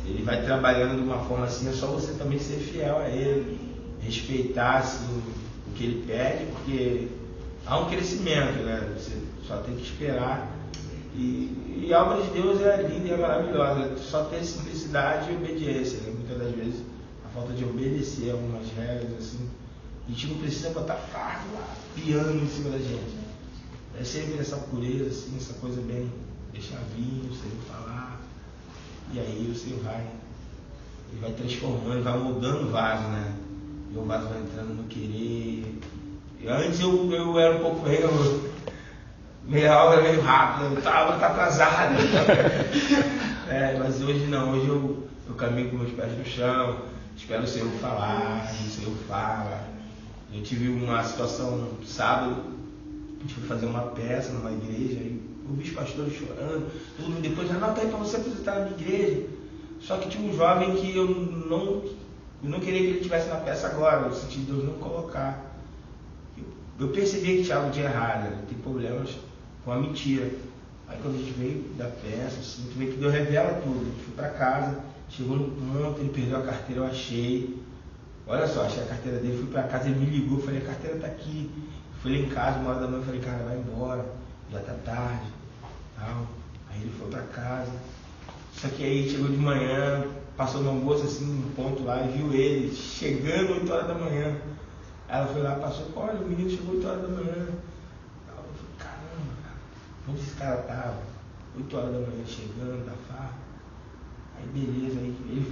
Ele vai trabalhando de uma forma assim, é só você também ser fiel a ele, respeitar assim, o que ele pede, porque há um crescimento, né? Você só tem que esperar. E a obra de Deus é linda e é maravilhosa, só ter simplicidade e obediência, né? Muitas das vezes a falta de obedecer algumas regras, assim, a gente não precisa botar fardo lá, piano em cima da gente. É sempre essa pureza, assim, essa coisa bem, deixar vir, o Senhor falar, e aí o Senhor vai transformando, vai mudando o vaso, né? E o vaso vai entrando no querer. E antes eu era um pouco meia hora, meio rápido, a obra está atrasada. Mas hoje não, hoje eu caminho com meus pés no chão, espero o Senhor falar, o Senhor fala. Eu tive uma situação sábado, a gente foi fazer uma peça numa igreja, e eu vi os pastores chorando, todo mundo depois, anota aí para você apresentar na minha igreja. Só que tinha um jovem que eu não queria que ele estivesse na peça agora, eu senti Deus não colocar. Eu percebi que tinha algo de errado, né? Tem problemas com a mentira. Aí quando a gente veio da peça, assim, tu vê que Deus revela tudo. A gente foi para casa, chegou no ponto, ele perdeu a carteira, eu achei. Olha só, achei a carteira dele, fui para casa, ele me ligou, falei, a carteira tá aqui. Fui lá em casa, 1h da manhã, falei, cara, vai embora, já tá tarde, tal. Aí ele foi para casa. Só que aí chegou de manhã, passou uma moça assim, um ponto lá, e viu ele chegando 8h da manhã. Aí ela foi lá, passou, olha, o menino chegou 8h da manhã. Eu falei, caramba, cara, onde esse cara tava? 8h da manhã chegando, da farra. Aí beleza,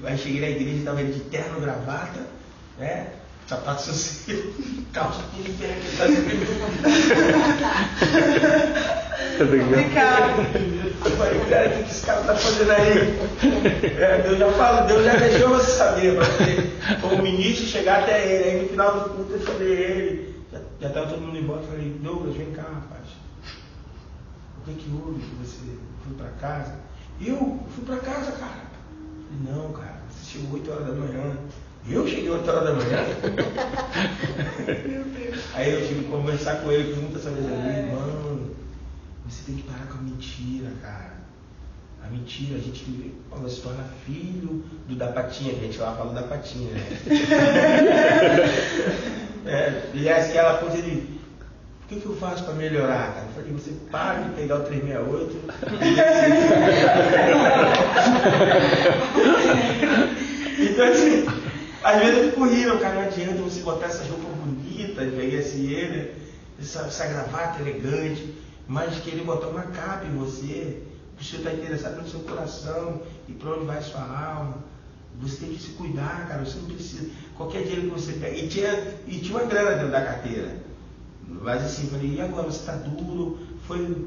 aí cheguei na igreja, tava ele de terno, gravata, né? Sapato social, calça tudo bem. Eu falei, cara, o que esse cara tá fazendo aí? Deus já deixou você saber, porque o ministro chegar até ele, aí no final do culto eu falei ele, já estava todo mundo embora, eu falei, Douglas, vem cá, rapaz. O que houve que você foi para casa? Eu fui para casa, cara. Eu falei, não, cara, você chegou 8h da manhã. Eu cheguei 8h da manhã. Aí eu tive que conversar com ele com muita sabedoria. Irmão, você tem que parar com a mentira, cara. A mentira, a gente se torna filho do da patinha, que a gente lá fala da patinha, né? E aquela coisa de, o que eu faço para melhorar, cara? Eu falei, você para de pegar o 368. Então assim, às vezes eu fico rindo, cara, não adianta você botar essas roupas bonitas, pegar essa gravata elegante, mas querer botar uma capa em você, o senhor está interessado no seu coração e para onde vai a sua alma. Você tem que se cuidar, cara, você não precisa. Qualquer dinheiro que você pega. E tinha uma grana dentro da carteira. Mas assim, eu falei, e agora você está duro, você foi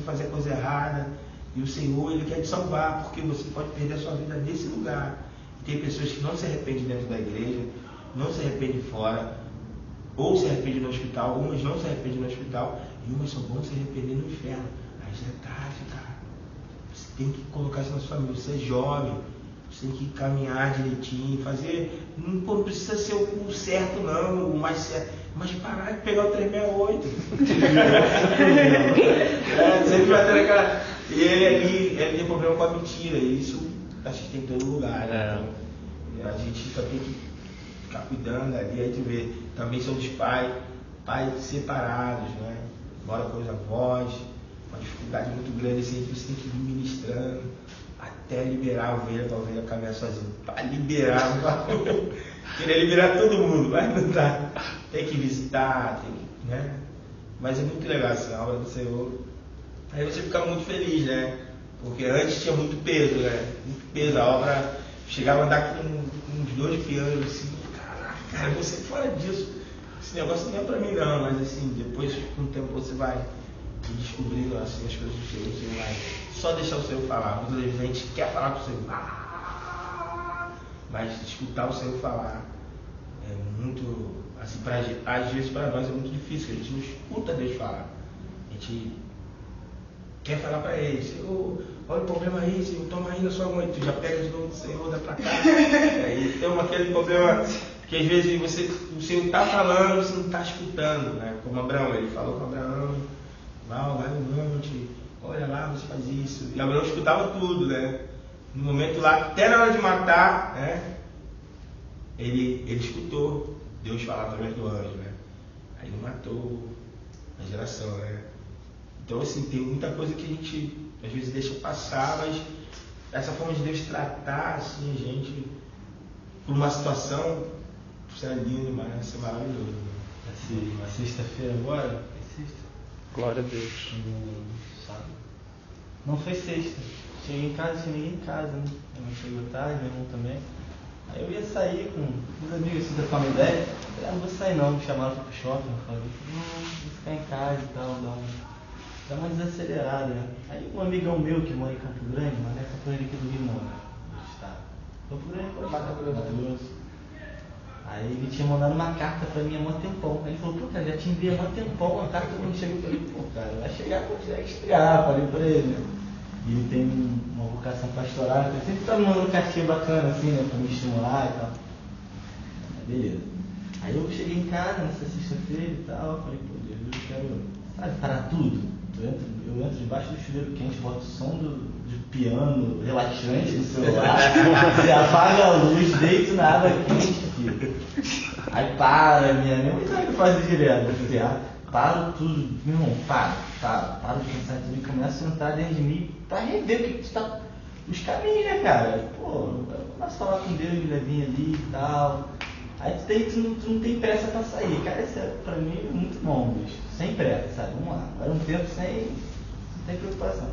fazer a coisa errada, e o Senhor, Ele quer te salvar, porque você pode perder a sua vida nesse lugar. Tem pessoas que não se arrependem dentro da igreja, não se arrependem fora, ou se arrependem no hospital, umas não se arrependem no hospital, e umas só vão se arrepender no inferno. Aí já é tarde, cara. Você tem que colocar isso na sua família. Você é jovem, você tem que caminhar direitinho, fazer. Não precisa ser o certo, não, o mais certo, mas parar de pegar o 368. Sempre vai ter aquela. E ele tem problema com a mentira, e isso acho que tem em todo lugar, né? Então, a gente só tem que ficar cuidando ali, aí tu vê, também são os pais separados, né? Mora com os avós, uma dificuldade muito grande, assim, você tem que ir ministrando até liberar a ovelha, para a ovelha caminhar sozinha. Para liberar, querer liberar todo mundo, mas não dá. Tem que visitar, né? Mas é muito legal assim, a obra do Senhor. Aí você fica muito feliz, né? Porque antes tinha muito peso, né? Muito peso. A obra chegava a andar com uns 2 pianos assim. Caraca, cara, você fora disso. Esse negócio não é pra mim não, mas assim, depois com o tempo você vai descobrindo assim, as coisas do Senhor, você vai só deixar o Senhor falar. Muitas vezes a gente quer falar com o Senhor, mas escutar o Senhor falar é muito, assim, às vezes para nós é muito difícil, a gente não escuta Deus falar. A gente quer falar para ele, Senhor, olha o problema aí, Senhor, toma aí na sua mão, e tu já pega de novo, Senhor, dá pra cá. Aí tem aquele problema que às vezes o Senhor está falando, você não está escutando, né? Como Abraão, ele falou com Abraão, vai no monte, olha lá, você faz isso. E Abraão escutava tudo, né? No momento lá, até na hora de matar, né? Ele escutou Deus falar através do anjo, né? Aí ele matou a geração, né? Então, assim, tem muita coisa que a gente às vezes deixa passar, mas essa forma de Deus tratar assim, a gente por uma situação, isso é lindo demais, isso é maravilhoso. Né? Uma sexta-feira agora, foi sexta? Glória a Deus. Sábado. Não foi sexta. Cheguei em casa, tinha ninguém em casa, né? Minha mãe chegou tarde, meu irmão também. Aí eu ia sair com uns amigos assim da família dela. Falei, não vou sair não, me chamaram para o shopping. Eu falei, não, vou ficar em casa e tal, dar uma desacelerada, né? Aí um amigão meu que mora em Campo Grande, mas não é Campo Grande aqui do Rio não, né? Do estado. Campo Grande, Mato Grosso. Aí ele tinha mandado uma carta pra mim há mó tempão. Aí ele falou, pô, cara, já te enviei há mó tempão, a carta não chegou. Eu falei, pô, cara, vai chegar quando tiver que estrear, falei pra ele, né? E ele tem uma vocação pastoral, ele sempre tá me mandando cartinha bacana assim, né, pra me estimular e tal. Aí, beleza. Aí eu cheguei em casa nessa sexta-feira e tal, falei, pô, Deus, eu quero, sabe, parar tudo. Eu entro debaixo do chuveiro quente, boto o som de piano relaxante no celular, você apaga a luz, deito na água quente, filho. Aí para, minha mãe sabe que eu faço direto, paro tudo, meu irmão, paro de pensar em tudo e começo a entrar dentro de mim pra rever o que tá, os caminhos, né, cara? Pô, eu começo a falar com Deus, de levinho ali e tal. Aí tu não tem pressa pra sair, cara, isso é, pra mim é muito bom, bicho, sem pressa, sabe? Vamos lá, agora um tempo sem preocupação.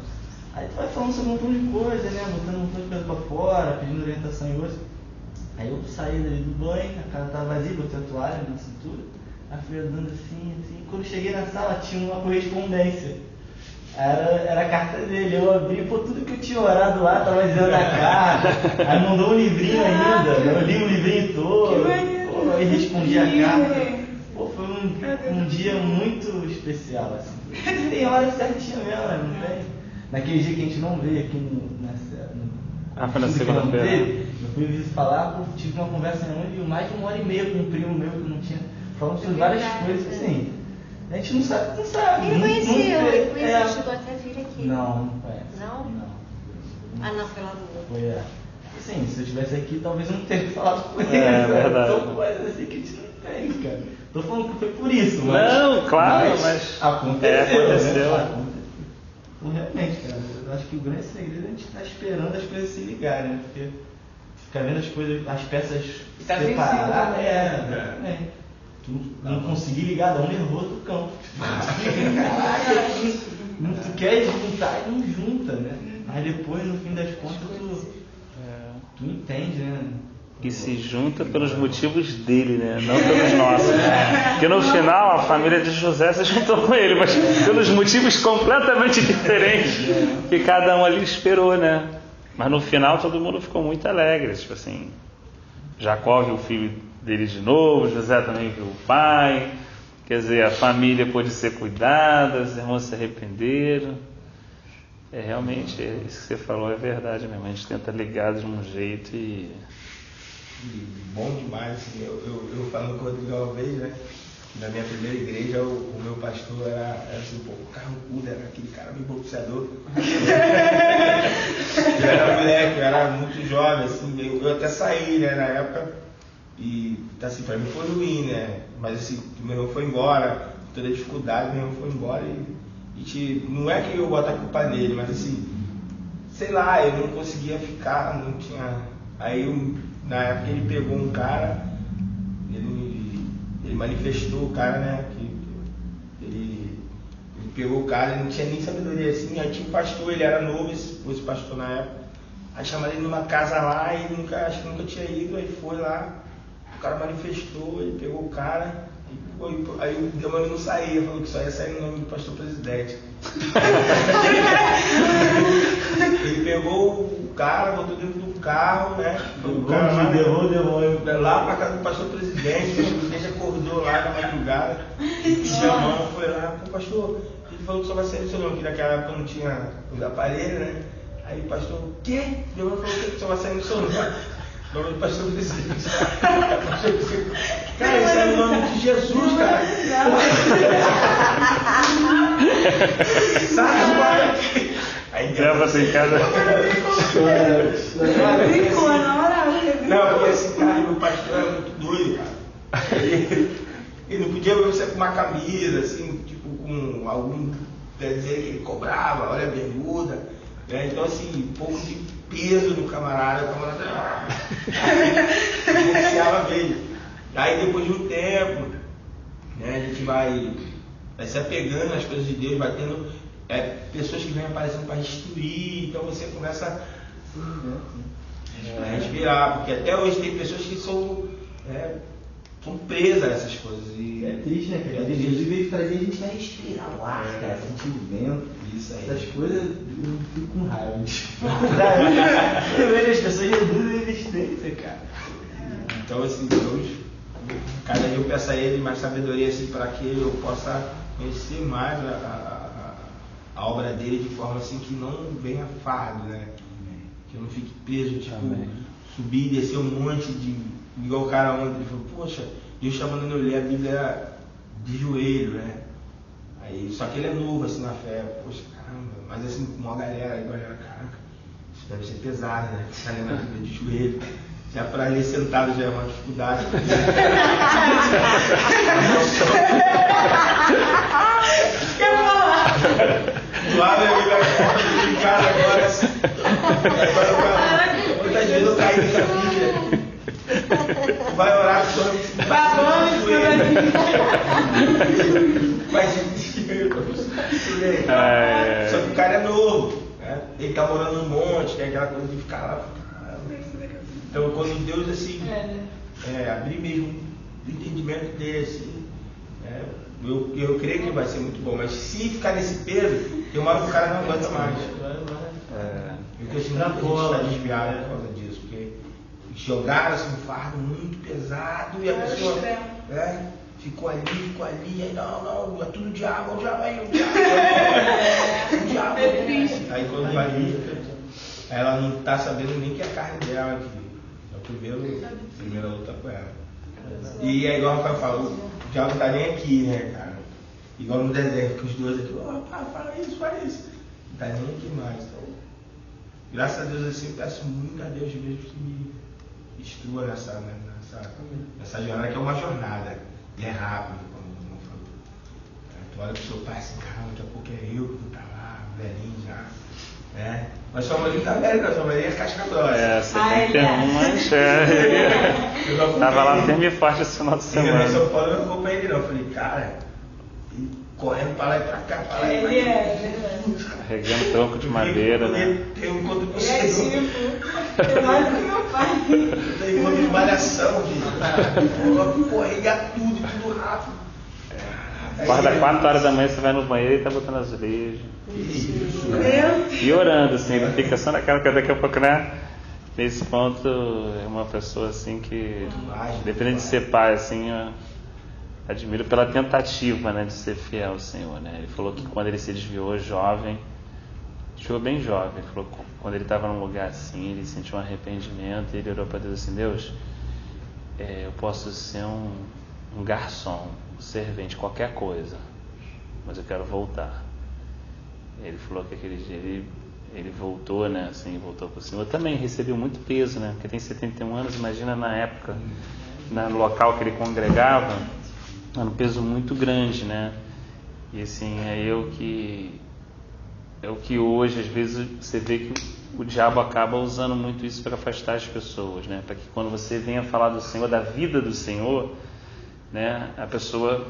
Aí tu vai falando sobre um montão de coisa, né, botando um montão de coisa pra fora, pedindo orientação em outros. Aí eu saí dali do banho, a casa tava vazia, botei a toalha na cintura, aí fui andando assim, quando cheguei na sala tinha uma correspondência. Era a carta dele, eu abri, pô, tudo que eu tinha orado lá tava dizendo na carta, aí mandou um livrinho ainda, eu li o livrinho todo, pô, aí respondi a carta, pô, foi um dia muito especial, assim, tem hora certinha mesmo, né, não tem? Naquele dia que a gente não veio aqui foi na segunda-feira. Eu fui falar, pô, tive uma conversa de mais de 1h30 com um primo meu que eu não tinha, falando sobre várias coisas, assim. A gente não sabe. Ele conhecia, chegou até a vir aqui. Não conhece. Não? Ah, não, foi lá do outro. Foi, Sim, se eu estivesse aqui, talvez eu não teria falado com ele. É verdade. São coisas assim que a gente não tem, cara. Tô falando que foi por isso, mas... Não, claro, mas... Aconteceu. Né? Realmente, cara, eu acho que o grande segredo é a gente estar esperando as coisas se ligarem, né? Porque ficar vendo as coisas, as peças tá separadas, né? Tu não conseguir ligar, dá um nervoso do campo. Caraca, tu quer juntar e não junta, né? Mas depois, no fim das contas, tu entende, né? E se junta pelos motivos dele, né? Não pelos nossos. Porque no final a família de José se juntou com ele, mas pelos motivos completamente diferentes que cada um ali esperou, né? Mas no final todo mundo ficou muito alegre, tipo assim, Jacó viu o filho dele de novo, José também viu o pai, quer dizer, a família pôde ser cuidada, os irmãos se arrependeram. Realmente, isso que você falou é verdade mesmo, a gente tenta ligar de um jeito e bom demais, assim, eu falando com o Rodrigo uma vez, né? Na minha primeira igreja, o meu pastor era assim, um pouco carrancudo, era aquele cara meio boxeador. Eu era moleque, eu era muito jovem, assim, eu até saí, né, na época, e assim, pra mim foi ruim, né? Mas assim, meu irmão foi embora, toda a dificuldade, meu irmão foi embora e não é que eu boto a culpa nele, mas assim, sei lá, eu não conseguia ficar, não tinha. Aí na época ele pegou um cara, ele manifestou o cara, né? Que ele pegou o cara, ele não tinha nem sabedoria assim, aí tinha um pastor, ele era novo, esse pastor na época, aí chamaram ele numa casa lá, e ele acho que nunca tinha ido, aí foi lá, o cara manifestou, ele pegou o cara, aí o demônio não saía, falou que só ia sair no nome do pastor presidente. Ele pegou o cara, botou dentro do carro, né? O cara lá pra casa do pastor presidente, o presidente acordou lá na madrugada, chamando, foi lá, pô, pastor, Ele falou que só vai sair no seu nome, que naquela época não tinha o aparelho, né? Aí o pastor, o quê? Deus falou que só vai sair no seu nome. O nome do pastor Vicente. Cara, isso é o nome de Jesus, cara. Sabe, agora? Aí leva assim em casa. Não, porque esse cara, meu pastor era muito doido, cara. Ele não podia ver você com uma camisa, assim, tipo, com algum. Quer dizer que ele cobrava, olha a bermuda. Né? Então, assim, um pouco de peso no camarada, o camarada influenciava bem. Aí, depois de um tempo, né, a gente vai se apegando às coisas de Deus, vai tendo pessoas que vêm aparecendo para destruir, então você começa a respirar, porque até hoje tem pessoas que são presas a essas coisas. E é triste, né, cara? Jesus veio trazer a gente a respirar o ar, cara, sentir o vento. Isso aí. Essas coisas eu fico com raiva. Eu vejo as pessoas reduzem a existência, cara. Então, assim, Deus, cada dia eu peço a Ele mais sabedoria assim, para que eu possa conhecer mais a obra dele de forma assim que não venha fardo, né? Que eu não fique preso, tipo, subir e descer um monte de. Igual o cara ontem, ele falou, poxa, Deus está mandando eu ler a Bíblia de joelho, né? Aí, só que ele é novo assim na fé, poxa, caramba, mas assim, com uma galera, aí galera, caraca, isso deve ser pesado, né? Tá lendo a Bíblia de joelho. Já para ler sentado já é uma dificuldade. Claro, eu cara agora. Muitas vezes eu caí nessa Bíblia. Vai orar com o só que o cara é novo, né? Ele tá morando num monte, tem aquela coisa de ficar lá. Então quando Deus assim abrir mesmo o entendimento dele assim, eu creio que vai ser muito bom, mas se ficar nesse peso, tem uma hora que o cara não aguenta mais. Porque assim, muita gente está desviada por causa disso, porque jogaram assim, um fardo muito pesado e a pessoa ficou ali, aí não, é tudo diabo, o diabo aí, o diabo. Aí quando vai ali, ela não está sabendo nem que é a carne dela, que é a primeira luta com ela. E é igual o Rafael falou, o diabo não está nem aqui, né, cara? Igual no deserto, que os dois aqui, fala isso. Não está nem aqui mais. Então, graças a Deus assim, eu peço muito a Deus mesmo que me instrua nessa jornada, que é uma jornada, e é rápido, como o irmão falou. Tu olha pro seu pai assim, caramba, daqui a pouco é eu que vou estar lá, velhinho já. Mas sua mãe tá velha, sua mãe é casca grossa. 71, mas tava lá firme e forte esse final de semana. Em São Paulo eu não acompanhei ele não, eu falei, cara, correndo pra lá e pra cá, pra lá e pra cá. Carregando tronco de madeira, né? Tem um encontro com o Senhor. Mais do que meu pai. Tem encontro de malhação, correga tudo rápido. Acorda 4 horas da manhã, você vai no banheiro e tá botando azulejo. E orando, assim, ele fica só naquela que daqui a pouco, né? Nesse ponto, é uma pessoa assim que, independente de ser pai, assim, eu admiro pela tentativa, né, de ser fiel ao Senhor, né? Ele falou que quando ele se desviou jovem, bem jovem, ele falou que quando ele estava num lugar assim, ele sentiu um arrependimento e ele orou para Deus assim, Deus, eu posso ser um garçom, um servente, qualquer coisa, mas eu quero voltar. Ele falou que aquele dia ele voltou, né, assim, voltou para o Senhor. Também recebeu muito peso, né, porque tem 71 anos, imagina na época, no local que ele congregava, era um peso muito grande, né, e assim, é o que hoje, às vezes, você vê que o diabo acaba usando muito isso para afastar as pessoas, né, para que quando você venha falar do Senhor, da vida do Senhor, né, a pessoa...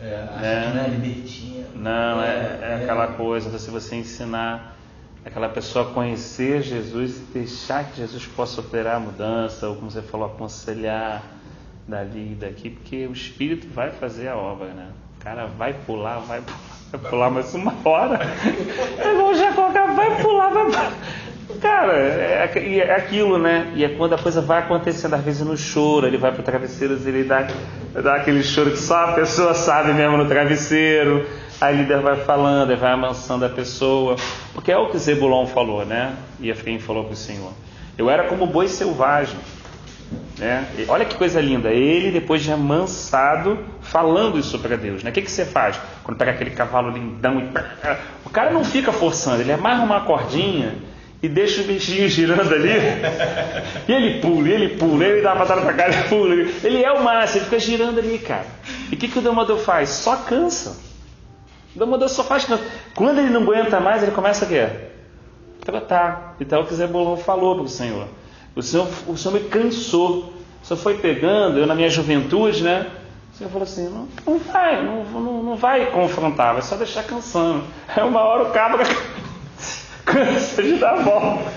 acho que não é libertinha. Não, é aquela coisa, então, se você ensinar aquela pessoa a conhecer Jesus e deixar que Jesus possa operar a mudança, ou como você falou, aconselhar dali e daqui, porque o Espírito vai fazer a obra, né? O cara vai pular mais uma hora. Eu já colocar, vai pular. Cara, é aquilo, né? E é quando a coisa vai acontecendo, às vezes no choro, ele vai para o travesseiro, ele dá aquele choro que só a pessoa sabe mesmo no travesseiro, Aí o líder vai falando, aí vai amansando a pessoa, porque é o que Zebulon falou, né? E Efraim falou para o Senhor. Eu era como boi selvagem, né? E olha que coisa linda, ele depois de amansado, falando isso para Deus, né? O que você faz quando pega aquele cavalo lindão e... O cara não fica forçando, ele amarra uma cordinha e deixa o bichinho girando ali, e ele pula, ele dá uma patada pra cá, ele pula, ele é o máximo, ele fica girando ali, cara. E o que o domador faz? Só cansa. O domador só faz cansa. Quando ele não aguenta mais, ele começa a quê? Tratar. Então é o que Zebulon falou para o Senhor. O Senhor me cansou. O Senhor foi pegando, eu na minha juventude, né? O Senhor falou assim, não vai confrontar, vai só deixar cansando. Aí uma hora o cabra cansa de dar volta.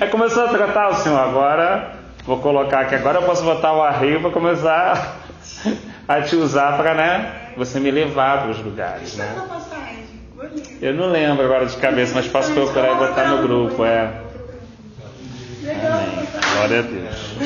Aí começou a tratar o Senhor, agora vou colocar aqui, agora eu posso botar o arreio para começar a te usar para, né, você me levar para os lugares, né? Eu não lembro agora de cabeça, mas posso procurar e botar no grupo, Amém. Glória a Deus.